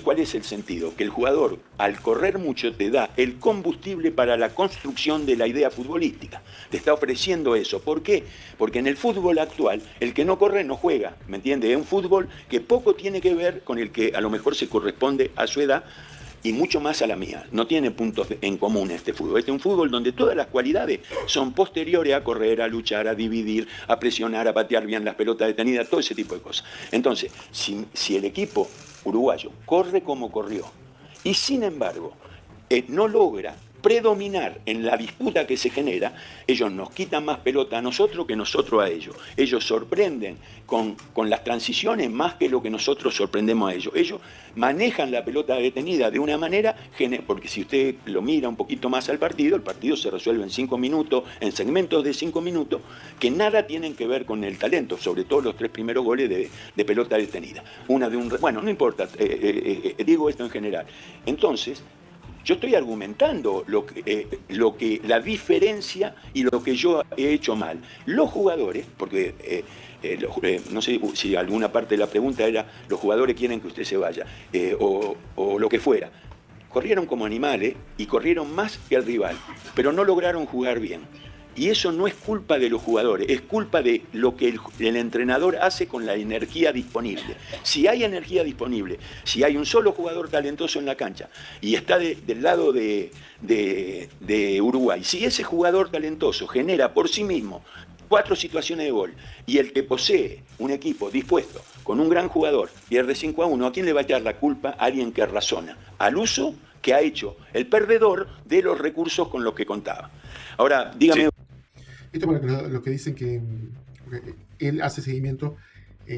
¿Cuál es el sentido? Que el jugador, al correr mucho, te da el combustible para la construcción de la idea futbolística. Te está ofreciendo eso. ¿Por qué? Porque en el fútbol actual, el que no corre no juega, ¿me entiende? Es un fútbol que poco tiene que ver con el que a lo mejor se corresponde a su edad y mucho más a la mía. No tiene puntos en común este fútbol. Este es un fútbol donde todas las cualidades son posteriores a correr, a luchar, a dividir, a presionar, a patear bien las pelotas detenidas, todo ese tipo de cosas. Entonces, si el equipo uruguayo corre como corrió y sin embargo no logra predominar en la disputa que se genera, ellos nos quitan más pelota a nosotros que nosotros a ellos. Ellos sorprenden con las transiciones más que lo que nosotros sorprendemos a ellos. Ellos manejan la pelota detenida de una manera, porque si usted lo mira un poquito más al partido, el partido se resuelve en 5 minutos, en segmentos de 5 minutos, que nada tienen que ver con el talento, sobre todo los 3 primeros goles de pelota detenida. Bueno, no importa, digo esto en general. Entonces, yo estoy argumentando la diferencia y lo que yo he hecho mal. Los jugadores, porque no sé si alguna parte de la pregunta era, los jugadores quieren que usted se vaya, o lo que fuera. Corrieron como animales y corrieron más que el rival, pero no lograron jugar bien. Y eso no es culpa de los jugadores, es culpa de lo que el entrenador hace con la energía disponible. Si hay energía disponible, si hay un solo jugador talentoso en la cancha y está del lado de Uruguay, si ese jugador talentoso genera por sí mismo 4 situaciones de gol y el que posee un equipo dispuesto con un gran jugador pierde 5-1, ¿a quién le va a echar la culpa? A alguien que razona, al uso que ha hecho el perdedor de los recursos con los que contaba. Ahora, dígame... Sí. Esto para lo que dicen que él hace seguimiento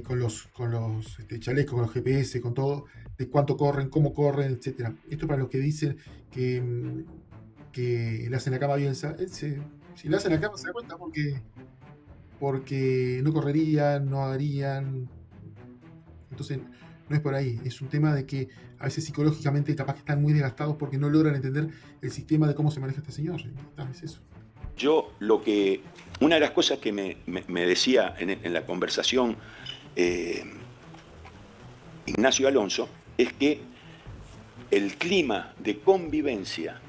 con los chalecos, con los GPS, con todo, de cuánto corren, cómo corren, etc. Esto para los que dicen que le hacen la cama a Bielsa. Si le hacen la cama se da cuenta porque no correrían, no harían. Entonces no es por ahí, es un tema de que a veces psicológicamente capaz que están muy desgastados porque no logran entender el sistema de cómo se maneja este señor. Es eso. Yo una de las cosas que me decía en la conversación Ignacio Alonso es que el clima de convivencia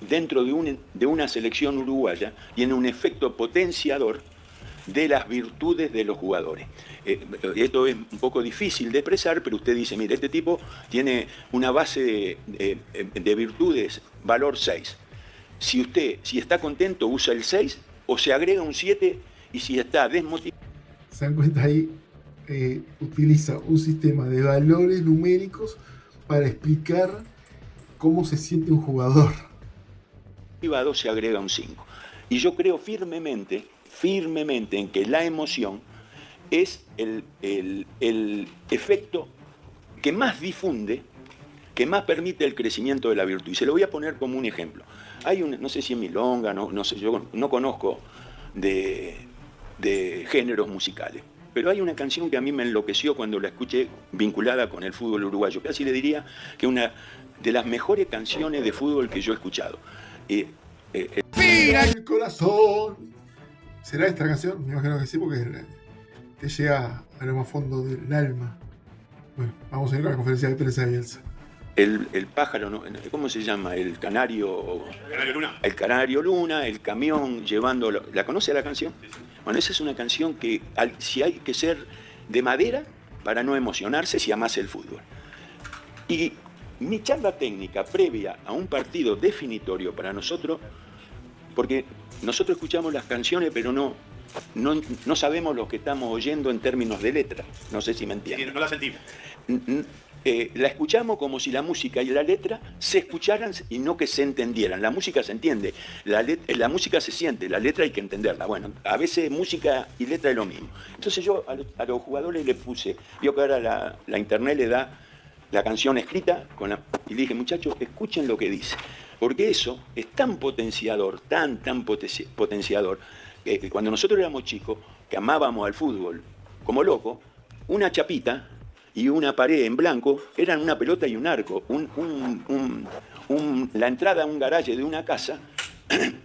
dentro de una selección uruguaya tiene un efecto potenciador de las virtudes de los jugadores. Esto es un poco difícil de expresar, pero usted dice, mire, este tipo tiene una base de virtudes, valor 6. Si está contento, usa el 6 o se agrega un 7, y si está desmotivado... Se dan cuenta ahí, utiliza un sistema de valores numéricos para explicar cómo se siente un jugador. Se agrega un 5. Y yo creo firmemente en que la emoción es el efecto que más difunde, que más permite el crecimiento de la virtud. Y se lo voy a poner como un ejemplo. Hay no sé si en milonga, no sé, yo no conozco de géneros musicales, pero hay una canción que a mí me enloqueció cuando la escuché vinculada con el fútbol uruguayo. Casi le diría que una de las mejores canciones de fútbol que yo he escuchado. ¡Mira el corazón! ¿Será esta canción? Me imagino que sí, porque te llega a lo más fondo del alma. Bueno, vamos a ir a la conferencia de prensa de Bielsa. El pájaro, ¿no? ¿Cómo se llama? El canario Luna. El canario Luna, el camión llevando... ¿La conoce la canción? Bueno, esa es una canción que si hay que ser de madera para no emocionarse si amas el fútbol. Y mi charla técnica previa a un partido definitorio para nosotros, porque nosotros escuchamos las canciones, pero no sabemos lo que estamos oyendo en términos de letra. No sé si me entienden. No la sentimos. La escuchamos como si la música y la letra se escucharan y no que se entendieran. La música se entiende, la música se siente, la letra hay que entenderla. Bueno, a veces música y letra es lo mismo. Entonces yo a los jugadores les puse, vio que ahora la internet le da la canción escrita, y le dije, muchachos, escuchen lo que dice. Porque eso es tan potenciador, tan potenciador, que cuando nosotros éramos chicos, que amábamos al fútbol como loco, una chapita y una pared en blanco eran una pelota y un arco, la entrada a un garaje de una casa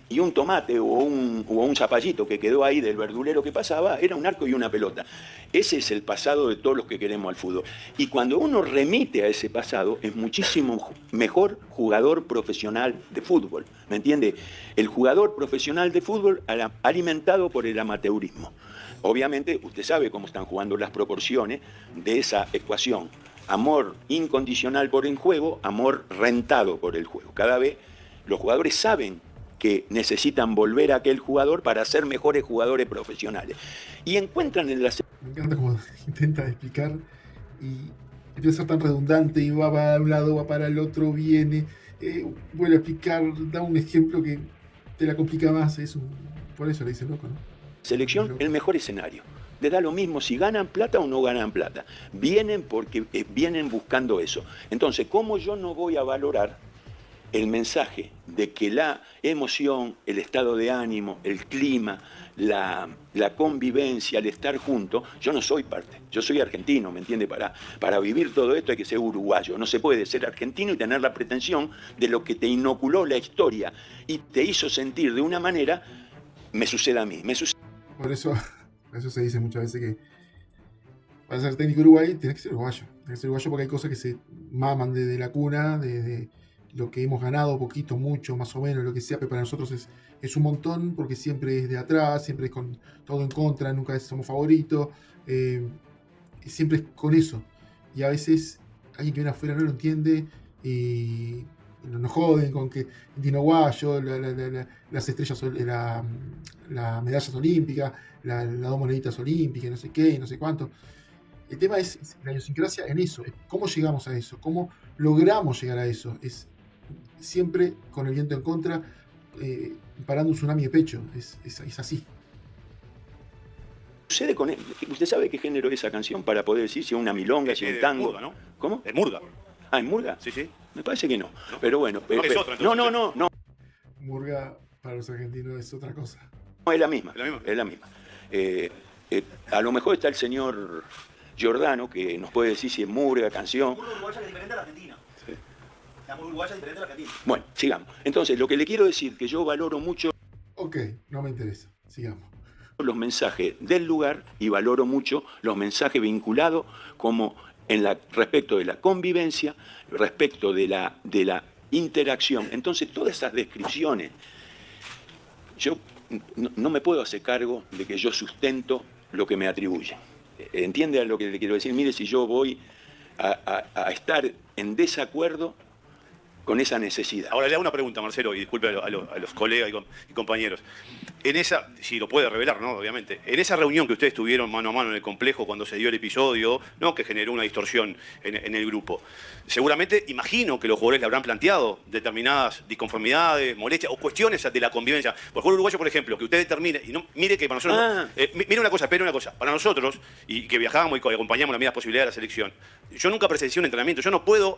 y un tomate o un zapallito que quedó ahí del verdulero que pasaba, era un arco y una pelota. Ese es el pasado de todos los que queremos al fútbol. Y cuando uno remite a ese pasado, es muchísimo mejor jugador profesional de fútbol. ¿Me entiende? El jugador profesional de fútbol alimentado por el amateurismo. Obviamente, usted sabe cómo están jugando las proporciones de esa ecuación. Amor incondicional por el juego, amor rentado por el juego. Cada vez los jugadores saben que necesitan volver a aquel jugador para ser mejores jugadores profesionales. Y encuentran en la... Me encanta cómo intenta explicar y empieza a ser tan redundante y va para un lado, va para el otro, viene. vuelve a explicar, da un ejemplo que te la complica más, por eso le dice loco, ¿no? Selección, el mejor escenario. Les da lo mismo si ganan plata o no ganan plata. Vienen porque vienen buscando eso. Entonces, ¿cómo yo no voy a valorar el mensaje de que la emoción, el estado de ánimo, el clima, la convivencia, el estar juntos? Yo no soy parte, yo soy argentino, ¿me entiende? Para vivir todo esto hay que ser uruguayo. No se puede ser argentino y tener la pretensión de lo que te inoculó la historia y te hizo sentir de una manera, me sucede a mí, me sucede. Por eso se dice muchas veces que para ser técnico uruguay tienes que ser uruguayo. Tienes que ser uruguayo porque hay cosas que se maman desde la cuna, de lo que hemos ganado, poquito, mucho, más o menos, lo que sea, pero para nosotros es un montón porque siempre es de atrás, siempre es con todo en contra, nunca somos favoritos, siempre es con eso. Y a veces alguien que viene afuera no lo entiende y nos joden con que Dino Guayo, las estrellas, las medallas olímpicas, las 2 moneditas olímpicas, no sé qué, no sé cuánto. El tema es la idiosincrasia en eso, es cómo llegamos a eso, cómo logramos llegar a eso. Es siempre con el viento en contra, parando un tsunami de pecho, es así. Sucede con él. ¿Usted sabe qué género es esa canción para poder decir si es una milonga, si es un tango? Murga, ¿no? ¿Cómo? Es murga. Ah, ¿en murga? Sí, sí. Me parece que no. Pero bueno. No, es otra, entonces. No. Murga para los argentinos es otra cosa. No, es la misma. ¿Es la misma? Es la misma. A lo mejor está el señor Giordano que nos puede decir si es murga, canción. La murga uruguaya es diferente a la argentina. Sí. La murga uruguaya es diferente a la argentina. Bueno, sigamos. Entonces, lo que le quiero decir que yo valoro mucho Ok, no me interesa, sigamos. los mensajes del lugar y valoro mucho los mensajes vinculados como respecto de la convivencia, respecto de la interacción. Entonces, todas esas descripciones, yo no me puedo hacer cargo de que yo sustento lo que me atribuyen. ¿Entiende a lo que le quiero decir? Mire, si yo voy a estar en desacuerdo con esa necesidad. Ahora le hago una pregunta, Marcelo, y disculpe a los colegas y compañeros. En esa, si lo puede revelar, ¿no? Obviamente, en esa reunión que ustedes tuvieron mano a mano en el complejo cuando se dio el episodio, ¿no? Que generó una distorsión en el grupo, seguramente imagino que los jugadores le habrán planteado determinadas disconformidades, molestias o cuestiones de la convivencia. Por el jugador uruguayo, por ejemplo, que usted determine, y no, mire que para nosotros, mire una cosa, espere una cosa, para nosotros, y que viajábamos y acompañamos las mismas posibilidades de la selección, yo nunca presencié un entrenamiento, yo no puedo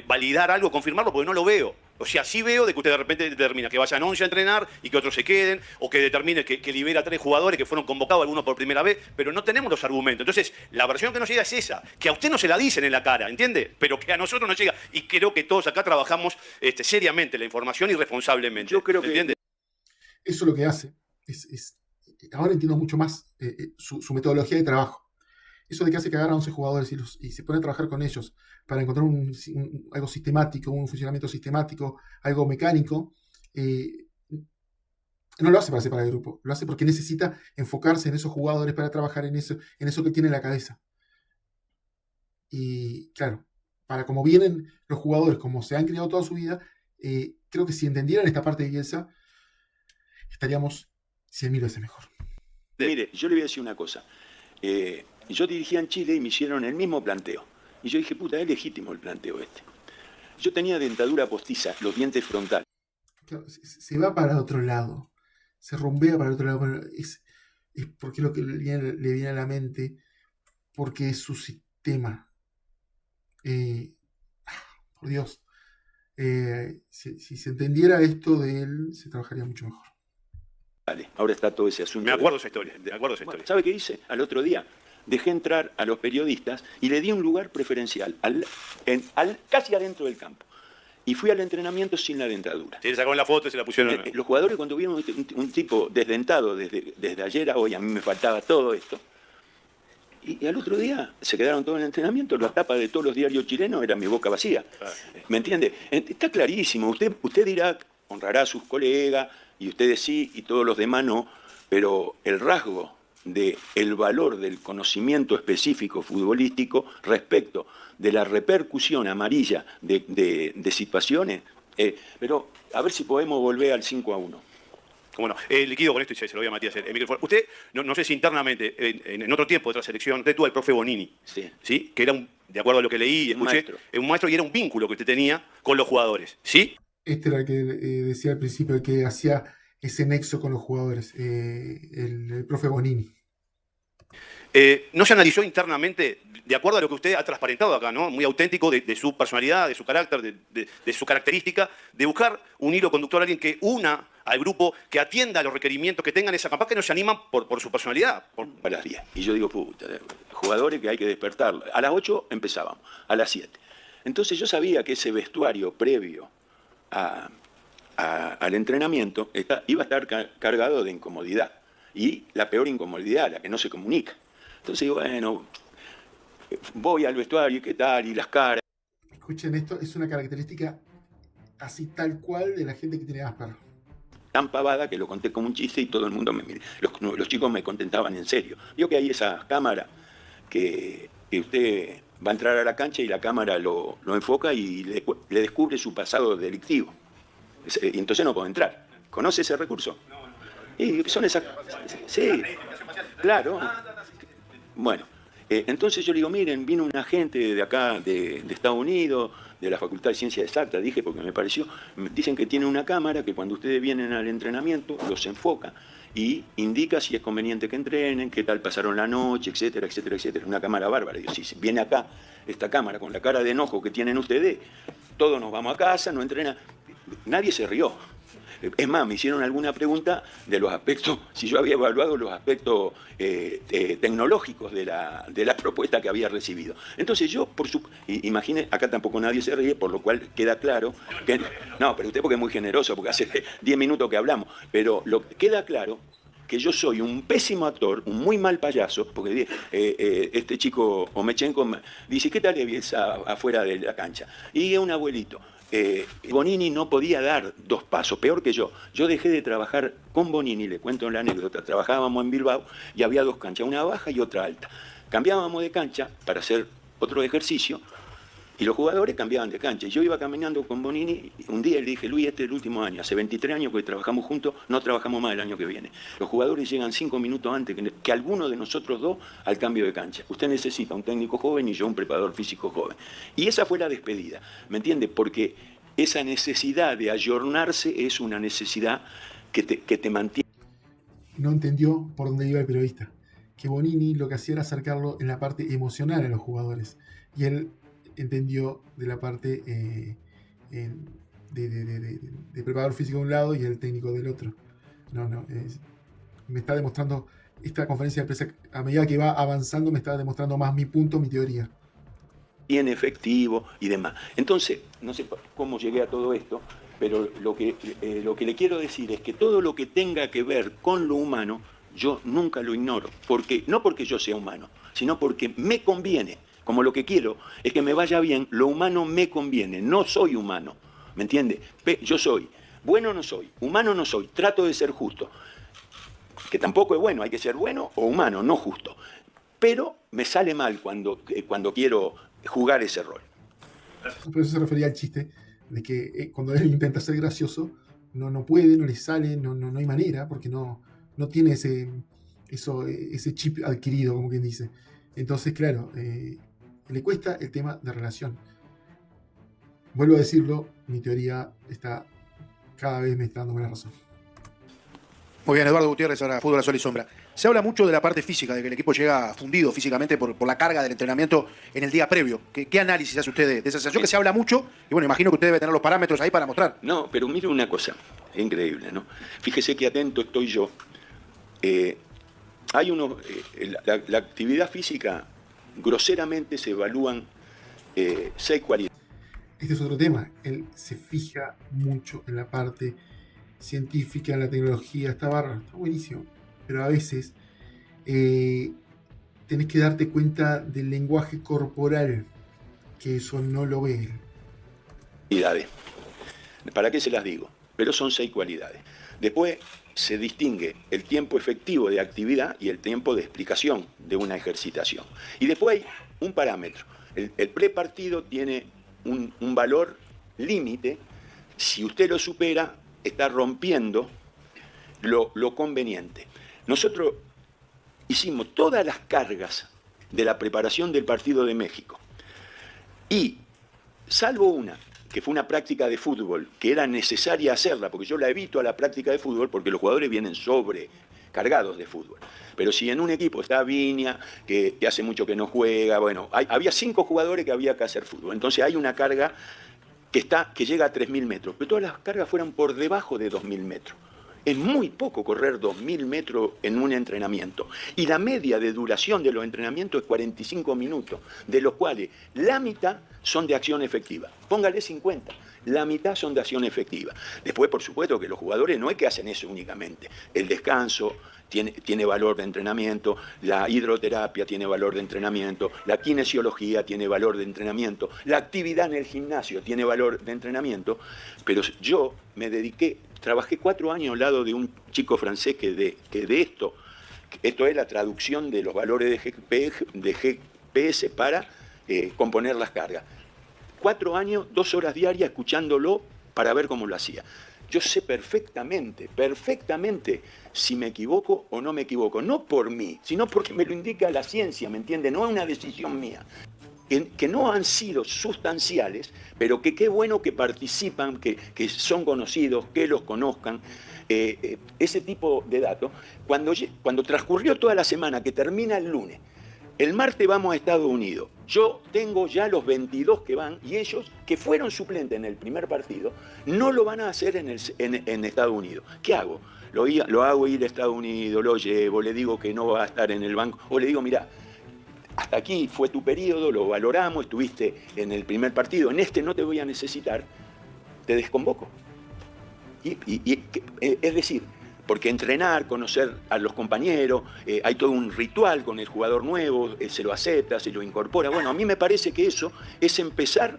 validar algo, confirmarlo, porque no lo veo. O sea, sí veo de que usted de repente determina que vayan 11 a entrenar y que otros se queden, o que determine que libera a 3 jugadores que fueron convocados, algunos por primera vez, pero no tenemos los argumentos. Entonces, la versión que nos llega es esa, que a usted no se la dicen en la cara, ¿entiende? Pero que a nosotros nos llega. Y creo que todos acá trabajamos seriamente la información y responsablemente. Yo creo que... ¿Entiende? Eso lo que hace ahora entiendo mucho más su metodología de trabajo. Eso de que hace cagar a 11 jugadores y se pone a trabajar con ellos para encontrar algo sistemático, un funcionamiento sistemático, algo mecánico, no lo hace para separar el grupo, lo hace porque necesita enfocarse en esos jugadores para trabajar en eso que tiene en la cabeza. Y claro, para como vienen los jugadores, como se han criado toda su vida, creo que si entendieran esta parte de Bielsa, estaríamos 100.000 veces mejor. Mire, yo le voy a decir una cosa. Yo dirigía en Chile y me hicieron el mismo planteo. Y yo dije, puta, es legítimo el planteo este. Yo tenía dentadura postiza, los dientes frontales. Claro, se va para otro lado, se rumbea para otro lado. Pero es porque lo que le viene a la mente, porque es su sistema. Por Dios. Si se entendiera esto de él, se trabajaría mucho mejor. Vale, ahora está todo ese asunto. Me acuerdo esa historia. Bueno, ¿sabe qué hice? Al otro día dejé entrar a los periodistas y le di un lugar preferencial, casi adentro del campo. Y fui al entrenamiento sin la dentadura. Sí, le sacaron la foto y se la pusieron. Los jugadores, cuando vieron un tipo desdentado desde ayer a hoy, a mí me faltaba todo esto. Y al otro día se quedaron todos en el entrenamiento. La tapa de todos los diarios chilenos era mi boca vacía. Claro. ¿Me entiende? Está clarísimo. Usted dirá, honrará a sus colegas, y ustedes sí, y todos los demás no, pero el rasgo del valor del conocimiento específico futbolístico respecto de la repercusión amarilla de situaciones, pero a ver si podemos volver al 5-1. Cómo no. Le quedo con esto y se lo voy a Matías. Usted, no sé si internamente, en otro tiempo de otra selección, usted tuvo al profe Bonini, sí. ¿sí? Que era un de acuerdo a lo que leí y escuché, un maestro y era un vínculo que usted tenía con los jugadores, ¿sí? Este era el que decía al principio, el que hacía ese nexo con los jugadores, el profe Bonini. ¿No se analizó internamente, de acuerdo a lo que usted ha transparentado acá, ¿no? Muy auténtico de su personalidad, de su carácter, de su característica, de buscar un hilo conductor, alguien que una al grupo, que atienda a los requerimientos que tengan esa capaz que no se animan por su personalidad? A las 10. Y yo digo, puta, jugadores que hay que despertarlos. A las 8 empezábamos, a las 7. Entonces yo sabía que ese vestuario previo al entrenamiento iba a estar cargado de incomodidad. Y la peor incomodidad, la que no se comunica. Entonces, bueno, voy al vestuario, ¿qué tal? Y las caras. Escuchen, esto es una característica así tal cual de la gente que tiene Asperger. Tan pavada que lo conté como un chiste y todo el mundo me miró. Los chicos me contentaban en serio. Vio que hay esa cámara que usted va a entrar a la cancha y la cámara lo enfoca y le descubre su pasado delictivo. Y entonces no puede entrar. ¿Conoce ese recurso? Y son esas... Sí, claro. Bueno, entonces yo le digo, miren, vino un agente de acá, de Estados Unidos, de la Facultad de Ciencias Exactas, dije porque me pareció, me dicen que tiene una cámara que cuando ustedes vienen al entrenamiento los enfoca y indica si es conveniente que entrenen, qué tal pasaron la noche, etcétera, etcétera, etcétera. Una cámara bárbara. Digo, si viene acá esta cámara con la cara de enojo que tienen ustedes, todos nos vamos a casa, no entrenan. Nadie se rió. Es más, me hicieron alguna pregunta de los aspectos, si yo había evaluado los aspectos tecnológicos de la propuesta que había recibido. Entonces yo, imagine, acá tampoco nadie se ríe, por lo cual queda claro que... No, pero usted porque es muy generoso, porque hace 10 minutos que hablamos, pero queda claro que yo soy un pésimo actor, un muy mal payaso, porque este chico Omechenko dice, ¿qué tal es afuera de la cancha? Y es un abuelito. Bonini no podía dar 2 pasos, peor que yo. Yo dejé de trabajar con Bonini, le cuento la anécdota, trabajábamos en Bilbao y había 2 canchas, una baja y otra alta. Cambiábamos de cancha para hacer otro ejercicio y los jugadores cambiaban de cancha. Yo iba caminando con Bonini, un día le dije, Luis, este es el último año, hace 23 años que trabajamos juntos, no trabajamos más el año que viene. Los jugadores llegan 5 minutos antes que alguno de nosotros 2 al cambio de cancha. Usted necesita un técnico joven y yo un preparador físico joven. Y esa fue la despedida, ¿me entiende? Porque esa necesidad de ayornarse es una necesidad que te mantiene. No entendió por dónde iba el periodista, que Bonini lo que hacía era acercarlo en la parte emocional a los jugadores. Y él entendió de la parte de preparador físico de un lado y el técnico del otro. Me está demostrando, esta conferencia de prensa, a medida que va avanzando, me está demostrando más mi punto, mi teoría. Bien efectivo y demás. Entonces, no sé cómo llegué a todo esto, pero lo que le quiero decir es que todo lo que tenga que ver con lo humano, yo nunca lo ignoro. No porque yo sea humano, sino porque me conviene. Como lo que quiero es que me vaya bien, lo humano me conviene, no soy humano, ¿me entiende? Yo soy, bueno no soy, humano no soy, trato de ser justo, que tampoco es bueno, hay que ser bueno o humano, no justo, pero me sale mal cuando quiero jugar ese rol. Por eso se refería al chiste, de que cuando él intenta ser gracioso, no puede, no le sale, no hay manera, porque no tiene ese chip adquirido, como quien dice. Entonces, claro, le cuesta el tema de relación. Vuelvo a decirlo, mi teoría cada vez me está dando más razón. Muy bien, Eduardo Gutiérrez, ahora Fútbol a Sol y Sombra. Se habla mucho de la parte física, de que el equipo llega fundido físicamente por la carga del entrenamiento en el día previo. ¿Qué análisis hace usted de esa sensación que se habla mucho? Y bueno, imagino que usted debe tener los parámetros ahí para mostrar. No, pero mire una cosa, es increíble, ¿no? Fíjese qué atento estoy yo. Hay la actividad física, groseramente se evalúan 6 cualidades. Este es otro tema. Él se fija mucho en la parte científica, en la tecnología. Está bárbaro, está buenísimo. Pero a veces tenés que darte cuenta del lenguaje corporal, que eso no lo ve él. ¿Para qué se las digo? Pero son 6 cualidades. Después se distingue el tiempo efectivo de actividad y el tiempo de explicación de una ejercitación. Y después hay un parámetro. El prepartido tiene un valor límite. Si usted lo supera, está rompiendo lo conveniente. Nosotros hicimos todas las cargas de la preparación del partido de México. Y salvo una, que fue una práctica de fútbol, que era necesaria hacerla, porque yo la evito a la práctica de fútbol, porque los jugadores vienen sobrecargados de fútbol. Pero si en un equipo está Viña, que hace mucho que no juega, bueno, había 5 jugadores que había que hacer fútbol. Entonces hay una carga que llega a 3.000 metros, pero todas las cargas fueran por debajo de 2.000 metros. Es muy poco correr 2.000 metros en un entrenamiento. Y la media de duración de los entrenamientos es 45 minutos, de los cuales la mitad son de acción efectiva. Póngale 50. La mitad son de acción efectiva. Después, por supuesto, que los jugadores no es que hacen eso únicamente. El descanso tiene valor de entrenamiento, la hidroterapia tiene valor de entrenamiento, la kinesiología tiene valor de entrenamiento, la actividad en el gimnasio tiene valor de entrenamiento, pero yo me dediqué, trabajé 4 años al lado de un chico francés que de esto es la traducción de los valores de GPS para componer las cargas. 4 años, 2 horas diarias escuchándolo para ver cómo lo hacía. Yo sé perfectamente si me equivoco o no me equivoco. No por mí, sino porque me lo indica la ciencia, ¿me entiende? No es una decisión mía. Que no han sido sustanciales, pero que qué bueno que participan, que son conocidos, que los conozcan. Ese tipo de datos. Cuando transcurrió toda la semana, que termina el lunes, el martes vamos a Estados Unidos. Yo tengo ya los 22 que van y ellos, que fueron suplentes en el primer partido, no lo van a hacer en Estados Unidos. ¿Qué hago? Lo hago ir a Estados Unidos, lo llevo, le digo que no va a estar en el banco, o le digo, mira, hasta aquí fue tu periodo, lo valoramos, estuviste en el primer partido, en este no te voy a necesitar, te desconvoco. Es decir, porque entrenar, conocer a los compañeros, hay todo un ritual con el jugador nuevo, se lo acepta, se lo incorpora. Bueno, a mí me parece que eso es empezar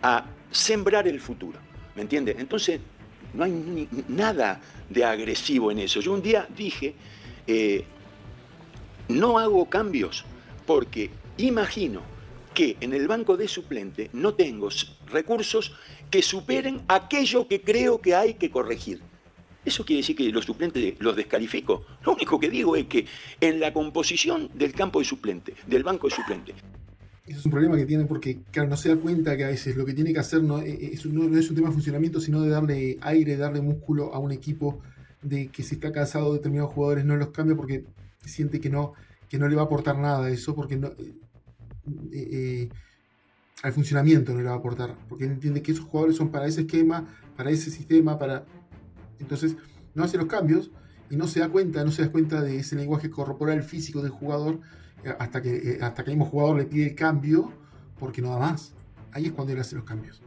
a sembrar el futuro, ¿me entiendes? Entonces, no hay nada de agresivo en eso. Yo un día dije, no hago cambios porque imagino que en el banco de suplente no tengo recursos que superen aquello que creo que hay que corregir. ¿Eso quiere decir que los suplentes los descalifico? Lo único que digo es que en la composición del campo de suplente, del banco de suplente. Eso es un problema que tiene porque, claro, no se da cuenta que a veces lo que tiene que hacer no es un tema de funcionamiento, sino de darle aire, darle músculo a un equipo, de que si está cansado de determinados jugadores no los cambia porque siente que no le va a aportar nada a eso, porque no, al funcionamiento no le va a aportar, porque él entiende que esos jugadores son para ese esquema, para ese sistema, entonces no hace los cambios y no se da cuenta de ese lenguaje corporal físico del jugador hasta que el mismo jugador le pide el cambio porque no da más. Ahí es cuando él hace los cambios.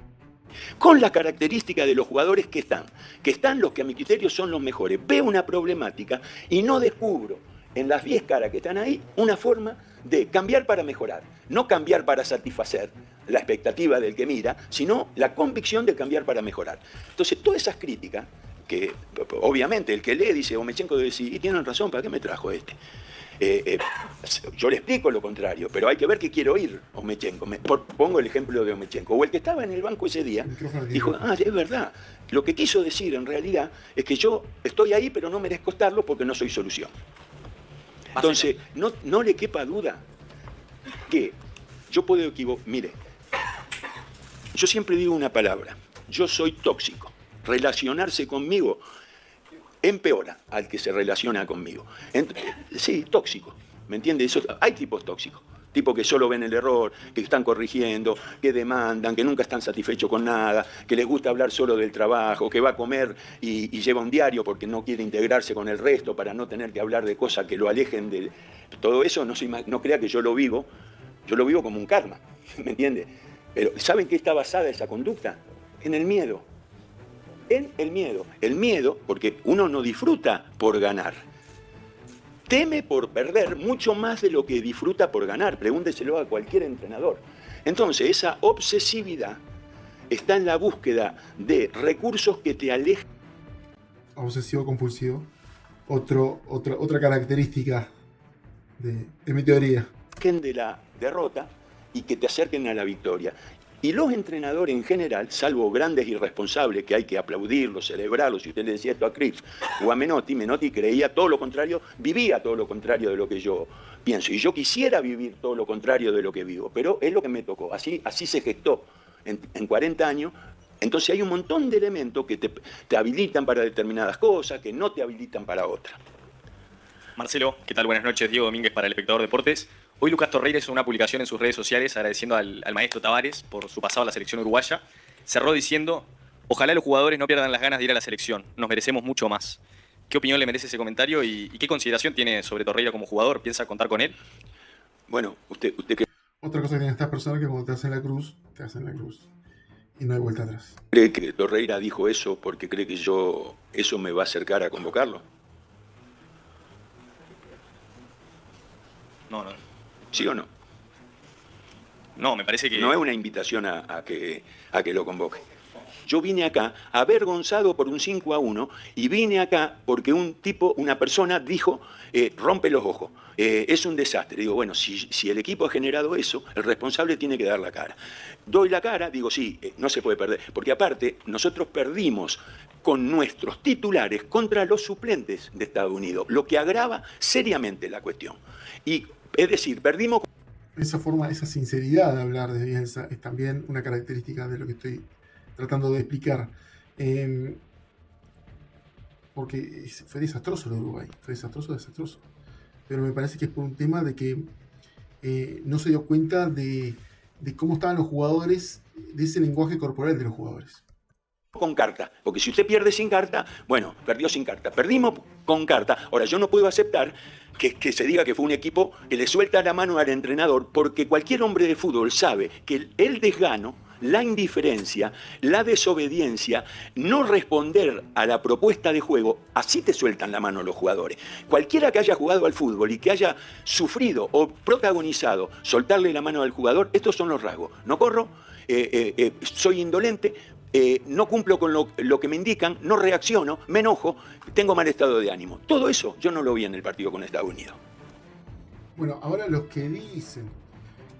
Con las características de los jugadores que están los que a mi criterio son los mejores. Veo una problemática y no descubro en las 10 caras que están ahí una forma de cambiar para mejorar, no cambiar para satisfacer la expectativa del que mira, sino la convicción de cambiar para mejorar. Entonces, todas esas críticas, que obviamente el que lee dice, Omechenko debe decir, y tienen razón, ¿para qué me trajo este? Yo le explico lo contrario, pero hay que ver qué quiere oír Omechenko. Pongo el ejemplo de Omechenko. O el que estaba en el banco ese día dijo, es verdad. Lo que quiso decir en realidad es que yo estoy ahí, pero no merezco estarlo porque no soy solución. Entonces, no le quepa duda que yo puedo equivocar. Mire, yo siempre digo una palabra. Yo soy tóxico. Relacionarse conmigo empeora al que se relaciona conmigo. Sí, tóxico, ¿me entiendes? Hay tipos tóxicos, tipos que solo ven el error, que están corrigiendo, que demandan, que nunca están satisfechos con nada, que les gusta hablar solo del trabajo, que va a comer y lleva un diario porque no quiere integrarse con el resto para no tener que hablar de cosas que lo alejen de... Todo eso no crea que yo lo vivo como un karma, ¿me entiendes? Pero ¿saben qué está basada esa conducta? En el miedo. En el miedo. El miedo, porque uno no disfruta por ganar. Teme por perder mucho más de lo que disfruta por ganar. Pregúnteselo a cualquier entrenador. Entonces, esa obsesividad está en la búsqueda de recursos que te alejen. Obsesivo-compulsivo. Otra característica de mi teoría. De la derrota y que te acerquen a la victoria. Y los entrenadores en general, salvo grandes irresponsables que hay que aplaudirlos, celebrarlos, si usted le decía esto a Cripps o a Menotti creía todo lo contrario, vivía todo lo contrario de lo que yo pienso. Y yo quisiera vivir todo lo contrario de lo que vivo, pero es lo que me tocó. Así se gestó en 40 años. Entonces hay un montón de elementos que te habilitan para determinadas cosas, que no te habilitan para otras. Marcelo, ¿qué tal? Buenas noches. Diego Domínguez para El Espectador Deportes. Hoy Lucas Torreira hizo una publicación en sus redes sociales agradeciendo al maestro Tavares por su pasado a la selección uruguaya. Cerró diciendo: ojalá los jugadores no pierdan las ganas de ir a la selección, nos merecemos mucho más. ¿Qué opinión le merece ese comentario y qué consideración tiene sobre Torreira como jugador? ¿Piensa contar con él? Bueno, usted que... Otra cosa que tienen estas personas que cuando te hacen la cruz, y no hay vuelta atrás. ¿Cree que Torreira dijo eso porque cree que eso me va a acercar a convocarlo? No. ¿Sí o no? No, me parece que... No es una invitación a que lo convoque. Yo vine acá avergonzado por un 5-1 y vine acá porque una persona dijo, rompe los ojos, es un desastre. Digo, bueno, si el equipo ha generado eso, el responsable tiene que dar la cara. Doy la cara, digo, sí, no se puede perder, porque aparte nosotros perdimos con nuestros titulares contra los suplentes de Estados Unidos, lo que agrava seriamente la cuestión. Y es decir, perdimos... Esa sinceridad de hablar de Bielsa es también una característica de lo que estoy tratando de explicar. Porque fue desastroso lo de Uruguay, fue desastroso. Pero me parece que es por un tema de que no se dio cuenta de cómo estaban los jugadores, de ese lenguaje corporal de los jugadores. Con carta, porque si usted pierde sin carta, bueno, perdió sin carta, perdimos con carta. Ahora, yo no puedo aceptar que se diga que fue un equipo que le suelta la mano al entrenador, porque cualquier hombre de fútbol sabe que el desgano, la indiferencia, la desobediencia, no responder a la propuesta de juego, así te sueltan la mano los jugadores. Cualquiera que haya jugado al fútbol y que haya sufrido o protagonizado soltarle la mano al jugador, estos son los rasgos. No corro, soy indolente, no cumplo con lo que me indican, no reacciono, me enojo, tengo mal estado de ánimo. Todo eso yo no lo vi en el partido con Estados Unidos. Bueno, ahora los que dicen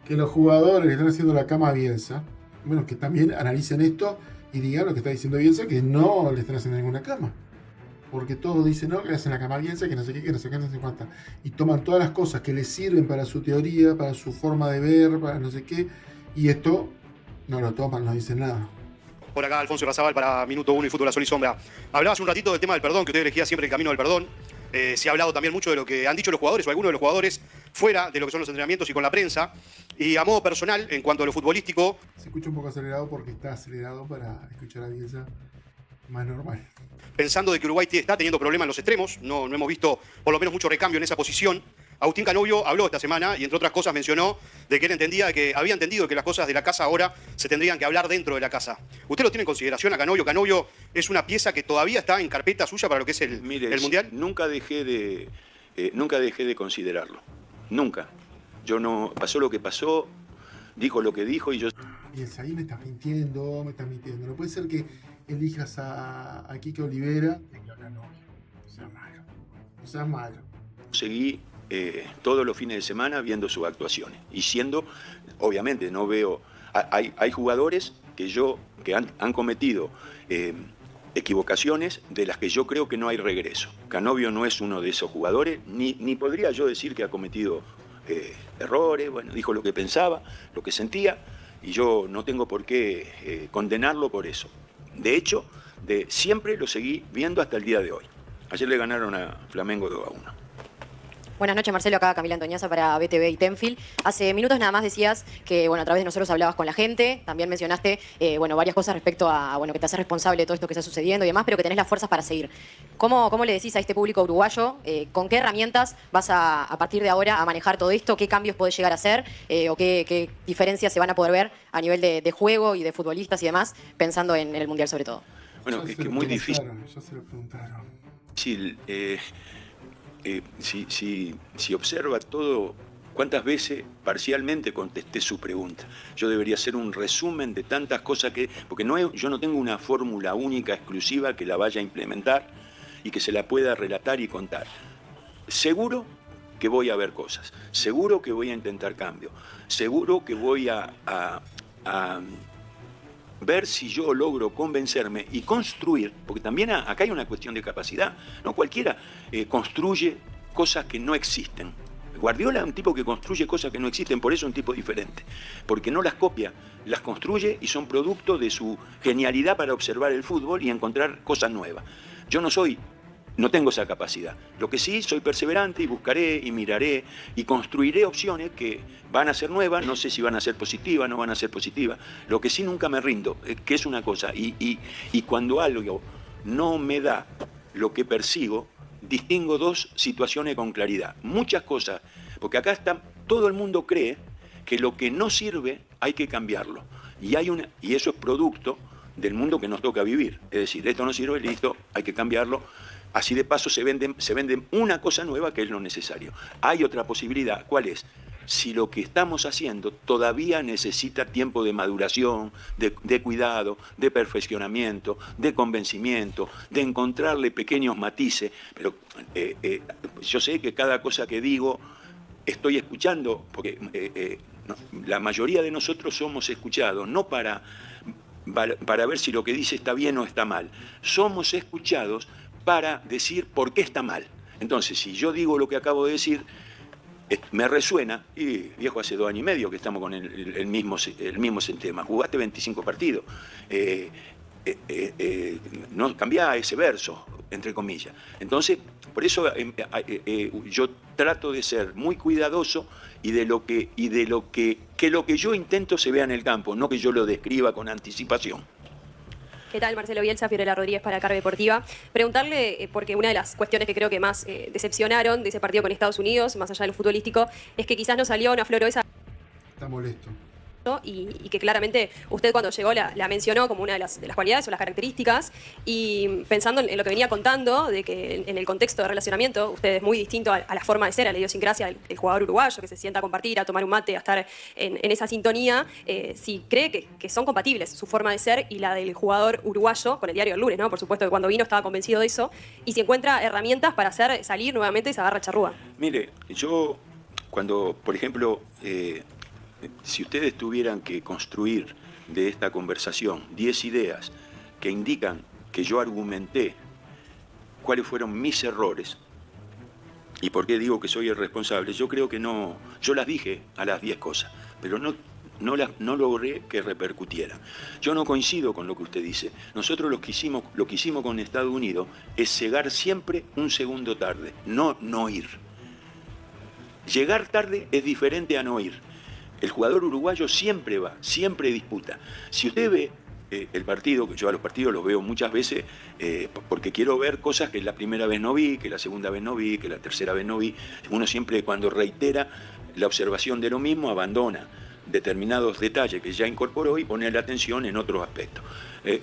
que los jugadores le están haciendo la cama a Bielsa, bueno, que también analicen esto y digan lo que está diciendo Bielsa, que no le están haciendo ninguna cama. Porque todos dicen, no, que le hacen la cama a Bielsa, que no sé qué, que no sé qué, no sé cuánta. Y toman todas las cosas que les sirven para su teoría, para su forma de ver, para no sé qué, y esto no lo toman, no dicen nada. Por acá, Alfonso Razabal para Minuto 1 y Fútbol a Sol y Sombra. Hablabas un ratito del tema del perdón, que usted elegía siempre el camino del perdón. Se ha hablado también mucho de lo que han dicho los jugadores o algunos de los jugadores fuera de lo que son los entrenamientos y con la prensa. Y a modo personal, en cuanto a lo futbolístico... Se escucha un poco acelerado porque está acelerado para escuchar a Bielsa más normal. Pensando de que Uruguay está teniendo problemas en los extremos, no hemos visto por lo menos mucho recambio en esa posición. Agustín Canovio habló esta semana y entre otras cosas mencionó de que él había entendido que las cosas de la casa ahora se tendrían que hablar dentro de la casa. ¿Usted lo tiene en consideración a Canovio? Canovio es una pieza que todavía está en carpeta suya para lo que es el Mundial. Nunca dejé de considerarlo. Nunca. Pasó lo que pasó, dijo lo que dijo y yo... Bielsa, ahí me estás mintiendo. No puede ser que elijas a Quique Olivera y a Canovio. No seas malo. Seguí todos los fines de semana viendo sus actuaciones y obviamente no veo, hay jugadores que han cometido equivocaciones de las que yo creo que no hay regreso. Canovio no es uno de esos jugadores, ni podría yo decir que ha cometido errores, bueno, dijo lo que pensaba, lo que sentía, y yo no tengo por qué condenarlo por eso. De hecho, siempre lo seguí viendo hasta el día de hoy. Ayer le ganaron a Flamengo 2-1. Buenas noches, Marcelo. Acá Camila Antoñaza para BTV y Tenfield. Hace minutos nada más decías que, bueno, a través de nosotros hablabas con la gente. También mencionaste, varias cosas respecto a, que te haces responsable de todo esto que está sucediendo y demás, pero que tenés las fuerzas para seguir. ¿Cómo le decís a este público uruguayo? ¿Con qué herramientas vas a partir de ahora a manejar todo esto? ¿Qué cambios podés llegar a hacer? ¿O qué diferencias se van a poder ver a nivel de juego y de futbolistas y demás, pensando en el Mundial sobre todo? Bueno, es que es muy difícil. Ya se lo preguntaron. Sí, si observa todo, ¿cuántas veces parcialmente contesté su pregunta? Yo debería hacer un resumen de tantas cosas porque yo no tengo una fórmula única, exclusiva, que la vaya a implementar y que se la pueda relatar y contar. Seguro que voy a ver cosas, seguro que voy a intentar cambio, seguro que voy a ver si yo logro convencerme y construir, porque también acá hay una cuestión de capacidad, no cualquiera construye cosas que no existen. Guardiola es un tipo que construye cosas que no existen, por eso es un tipo diferente, porque no las copia, las construye y son producto de su genialidad para observar el fútbol y encontrar cosas nuevas. Yo no tengo esa capacidad. Lo que sí, soy perseverante y buscaré y miraré y construiré opciones que van a ser nuevas, no sé si van a ser positivas, no van a ser positivas. Lo que sí nunca me rindo, que es una cosa, y cuando algo no me da lo que persigo, distingo dos situaciones con claridad. Muchas cosas, porque acá todo el mundo cree que lo que no sirve hay que cambiarlo. Y eso es producto del mundo que nos toca vivir. Es decir, esto no sirve, listo, hay que cambiarlo. Así de paso se venden una cosa nueva que es lo necesario. Hay otra posibilidad, ¿cuál es? Si lo que estamos haciendo todavía necesita tiempo de maduración, de cuidado, de perfeccionamiento, de convencimiento, de encontrarle pequeños matices, pero yo sé que cada cosa que digo estoy escuchando, porque la mayoría de nosotros somos escuchados, no para ver si lo que dice está bien o está mal, somos escuchados para decir por qué está mal. Entonces, si yo digo lo que acabo de decir, me resuena, y viejo, hace 2 años y medio que estamos con el mismo tema. Jugaste 25 partidos. No cambiá ese verso, entre comillas. Entonces, por eso yo trato de ser muy cuidadoso y de lo que lo que yo intento se vea en el campo, no que yo lo describa con anticipación. ¿Qué tal? Marcelo Bielsa, Fiorella Rodríguez para Carve Deportiva. Preguntarle, porque una de las cuestiones que creo que más decepcionaron de ese partido con Estados Unidos, más allá de lo futbolístico, es que quizás no salió una afloró esa... Está molesto. Y que claramente usted cuando llegó la mencionó como una de las cualidades o las características, y pensando en lo que venía contando, de que en el contexto de relacionamiento usted es muy distinto a la forma de ser, a la idiosincrasia del jugador uruguayo, que se sienta a compartir, a tomar un mate, a estar en esa sintonía, si cree que son compatibles su forma de ser y la del jugador uruguayo con el diario del lunes, ¿no? Por supuesto que cuando vino estaba convencido de eso, y si encuentra herramientas para hacer salir nuevamente esa garra charrúa. Mire, yo cuando, por ejemplo, si ustedes tuvieran que construir de esta conversación 10 ideas que indican que yo argumenté cuáles fueron mis errores y por qué digo que soy el responsable, yo creo que no, yo las dije a las 10 cosas, pero no logré que repercutieran. Yo no coincido con lo que usted dice. Nosotros lo que hicimos con Estados Unidos es llegar siempre un segundo tarde, no ir. Llegar tarde es diferente a no ir. El jugador uruguayo siempre va, siempre disputa. Si usted ve el partido, que yo a los partidos los veo muchas veces porque quiero ver cosas que la primera vez no vi, que la segunda vez no vi, que la tercera vez no vi. Uno siempre cuando reitera la observación de lo mismo abandona determinados detalles que ya incorporó y pone la atención en otros aspectos.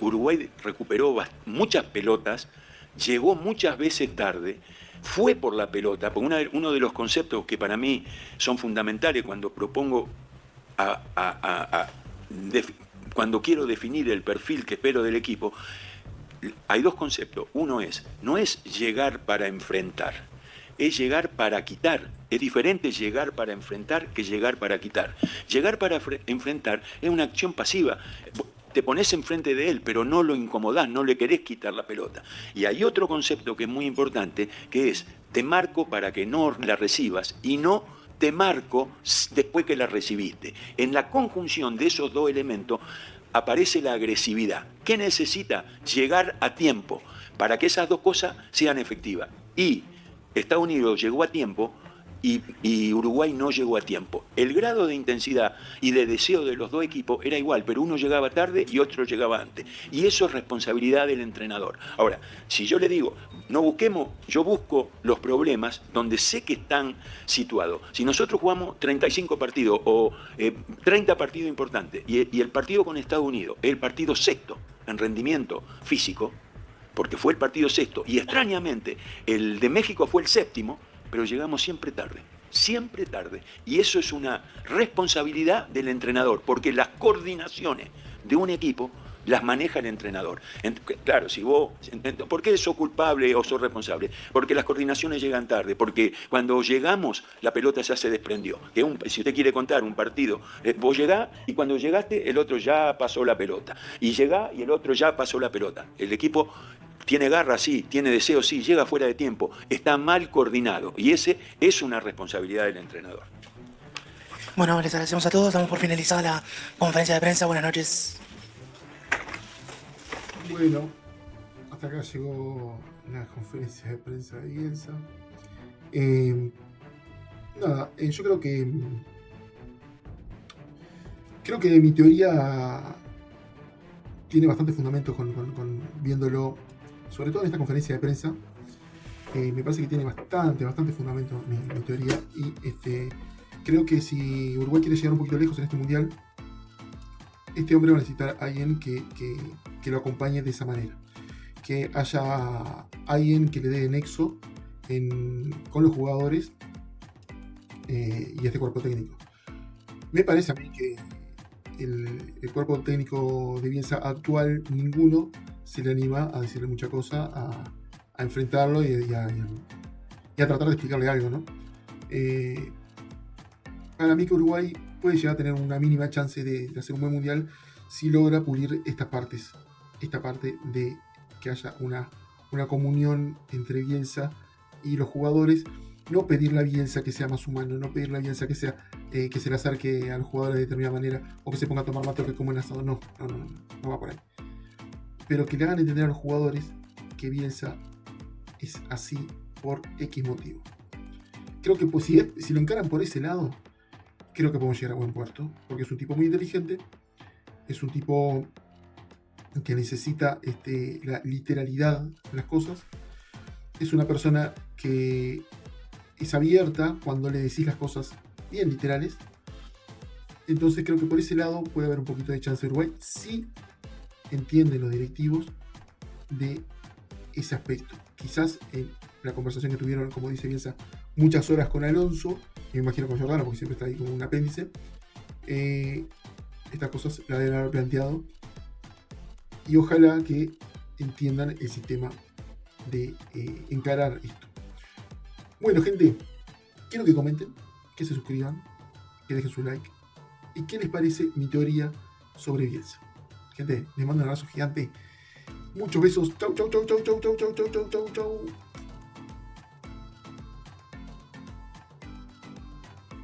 Uruguay recuperó muchas pelotas, llegó muchas veces tarde, fue por la pelota, porque uno de los conceptos que para mí son fundamentales cuando propongo cuando quiero definir el perfil que espero del equipo, hay dos conceptos. Uno no es llegar para enfrentar, es llegar para quitar. Es diferente llegar para enfrentar que llegar para quitar. Llegar para enfrentar es una acción pasiva. Te pones enfrente de él, pero no lo incomodás, no le querés quitar la pelota. Y hay otro concepto que es muy importante, que es te marco para que no la recibas y no te marco después que la recibiste. En la conjunción de esos dos elementos aparece la agresividad. ¿Qué necesita? Llegar a tiempo para que esas dos cosas sean efectivas. Y Estados Unidos llegó a tiempo y Uruguay no llegó a tiempo. El grado de intensidad y de deseo de los dos equipos era igual, pero uno llegaba tarde y otro llegaba antes. Y eso es responsabilidad del entrenador. Ahora, si yo le digo, no busquemos, yo busco los problemas donde sé que están situados. Si nosotros jugamos 35 partidos o 30 partidos importantes y el partido con Estados Unidos es el partido sexto en rendimiento físico, porque fue el partido sexto, y extrañamente el de México fue el séptimo, pero llegamos siempre tarde. Y eso es una responsabilidad del entrenador, porque las coordinaciones de un equipo las maneja el entrenador. Claro, si vos, ¿por qué sos culpable o sos responsable? Porque las coordinaciones llegan tarde, porque cuando llegamos la pelota ya se desprendió. Si usted quiere contar un partido, vos llegás y cuando llegaste el otro ya pasó la pelota. Y llegá y el otro ya pasó la pelota. El equipo tiene garra, sí, tiene deseo, sí, llega fuera de tiempo, está mal coordinado y ese es una responsabilidad del entrenador. Bueno, les agradecemos a todos, damos por finalizada la conferencia de prensa. Buenas noches. Bueno, hasta acá llegó la conferencia de prensa de Bielsa. Yo creo que mi teoría tiene bastante fundamento con viéndolo, sobre todo en esta conferencia de prensa. Me parece que tiene bastante fundamento mi teoría y creo que si Uruguay quiere llegar un poquito lejos en este mundial, este hombre va a necesitar a alguien que lo acompañe de esa manera, que haya alguien que le dé nexo con los jugadores y este cuerpo técnico. Me parece a mí que el cuerpo técnico de Bielsa actual, ninguno se le anima a decirle mucha cosa, a enfrentarlo y a tratar de explicarle algo, ¿no? Para mí que Uruguay puede llegar a tener una mínima chance de hacer un buen mundial si logra pulir esta parte de que haya una comunión entre Bielsa y los jugadores. No pedirle a Bielsa que sea más humano, no pedirle a Bielsa que se le acerque a los jugadores de determinada manera o que se ponga a tomar mate o que coma en asado. No va por ahí. Pero que le hagan entender a los jugadores que Bielsa es así por X motivo. Creo que pues, si lo encaran por ese lado, creo que podemos llegar a buen puerto, porque es un tipo muy inteligente, es un tipo que necesita la literalidad de las cosas, es una persona que es abierta cuando le decís las cosas bien literales. Entonces creo que por ese lado puede haber un poquito de chance de Uruguay si entienden los directivos de ese aspecto. Quizás en la conversación que tuvieron, como dice Bielsa, muchas horas con Alonso, y me imagino con Giordano, porque siempre está ahí como un apéndice, estas cosas las deben haber planteado y ojalá que entiendan el sistema de encarar esto. Bueno, gente, quiero que comenten, que se suscriban, que dejen su like y qué les parece mi teoría sobre Bielsa. Gente, les mando un abrazo gigante. Muchos besos. Chau.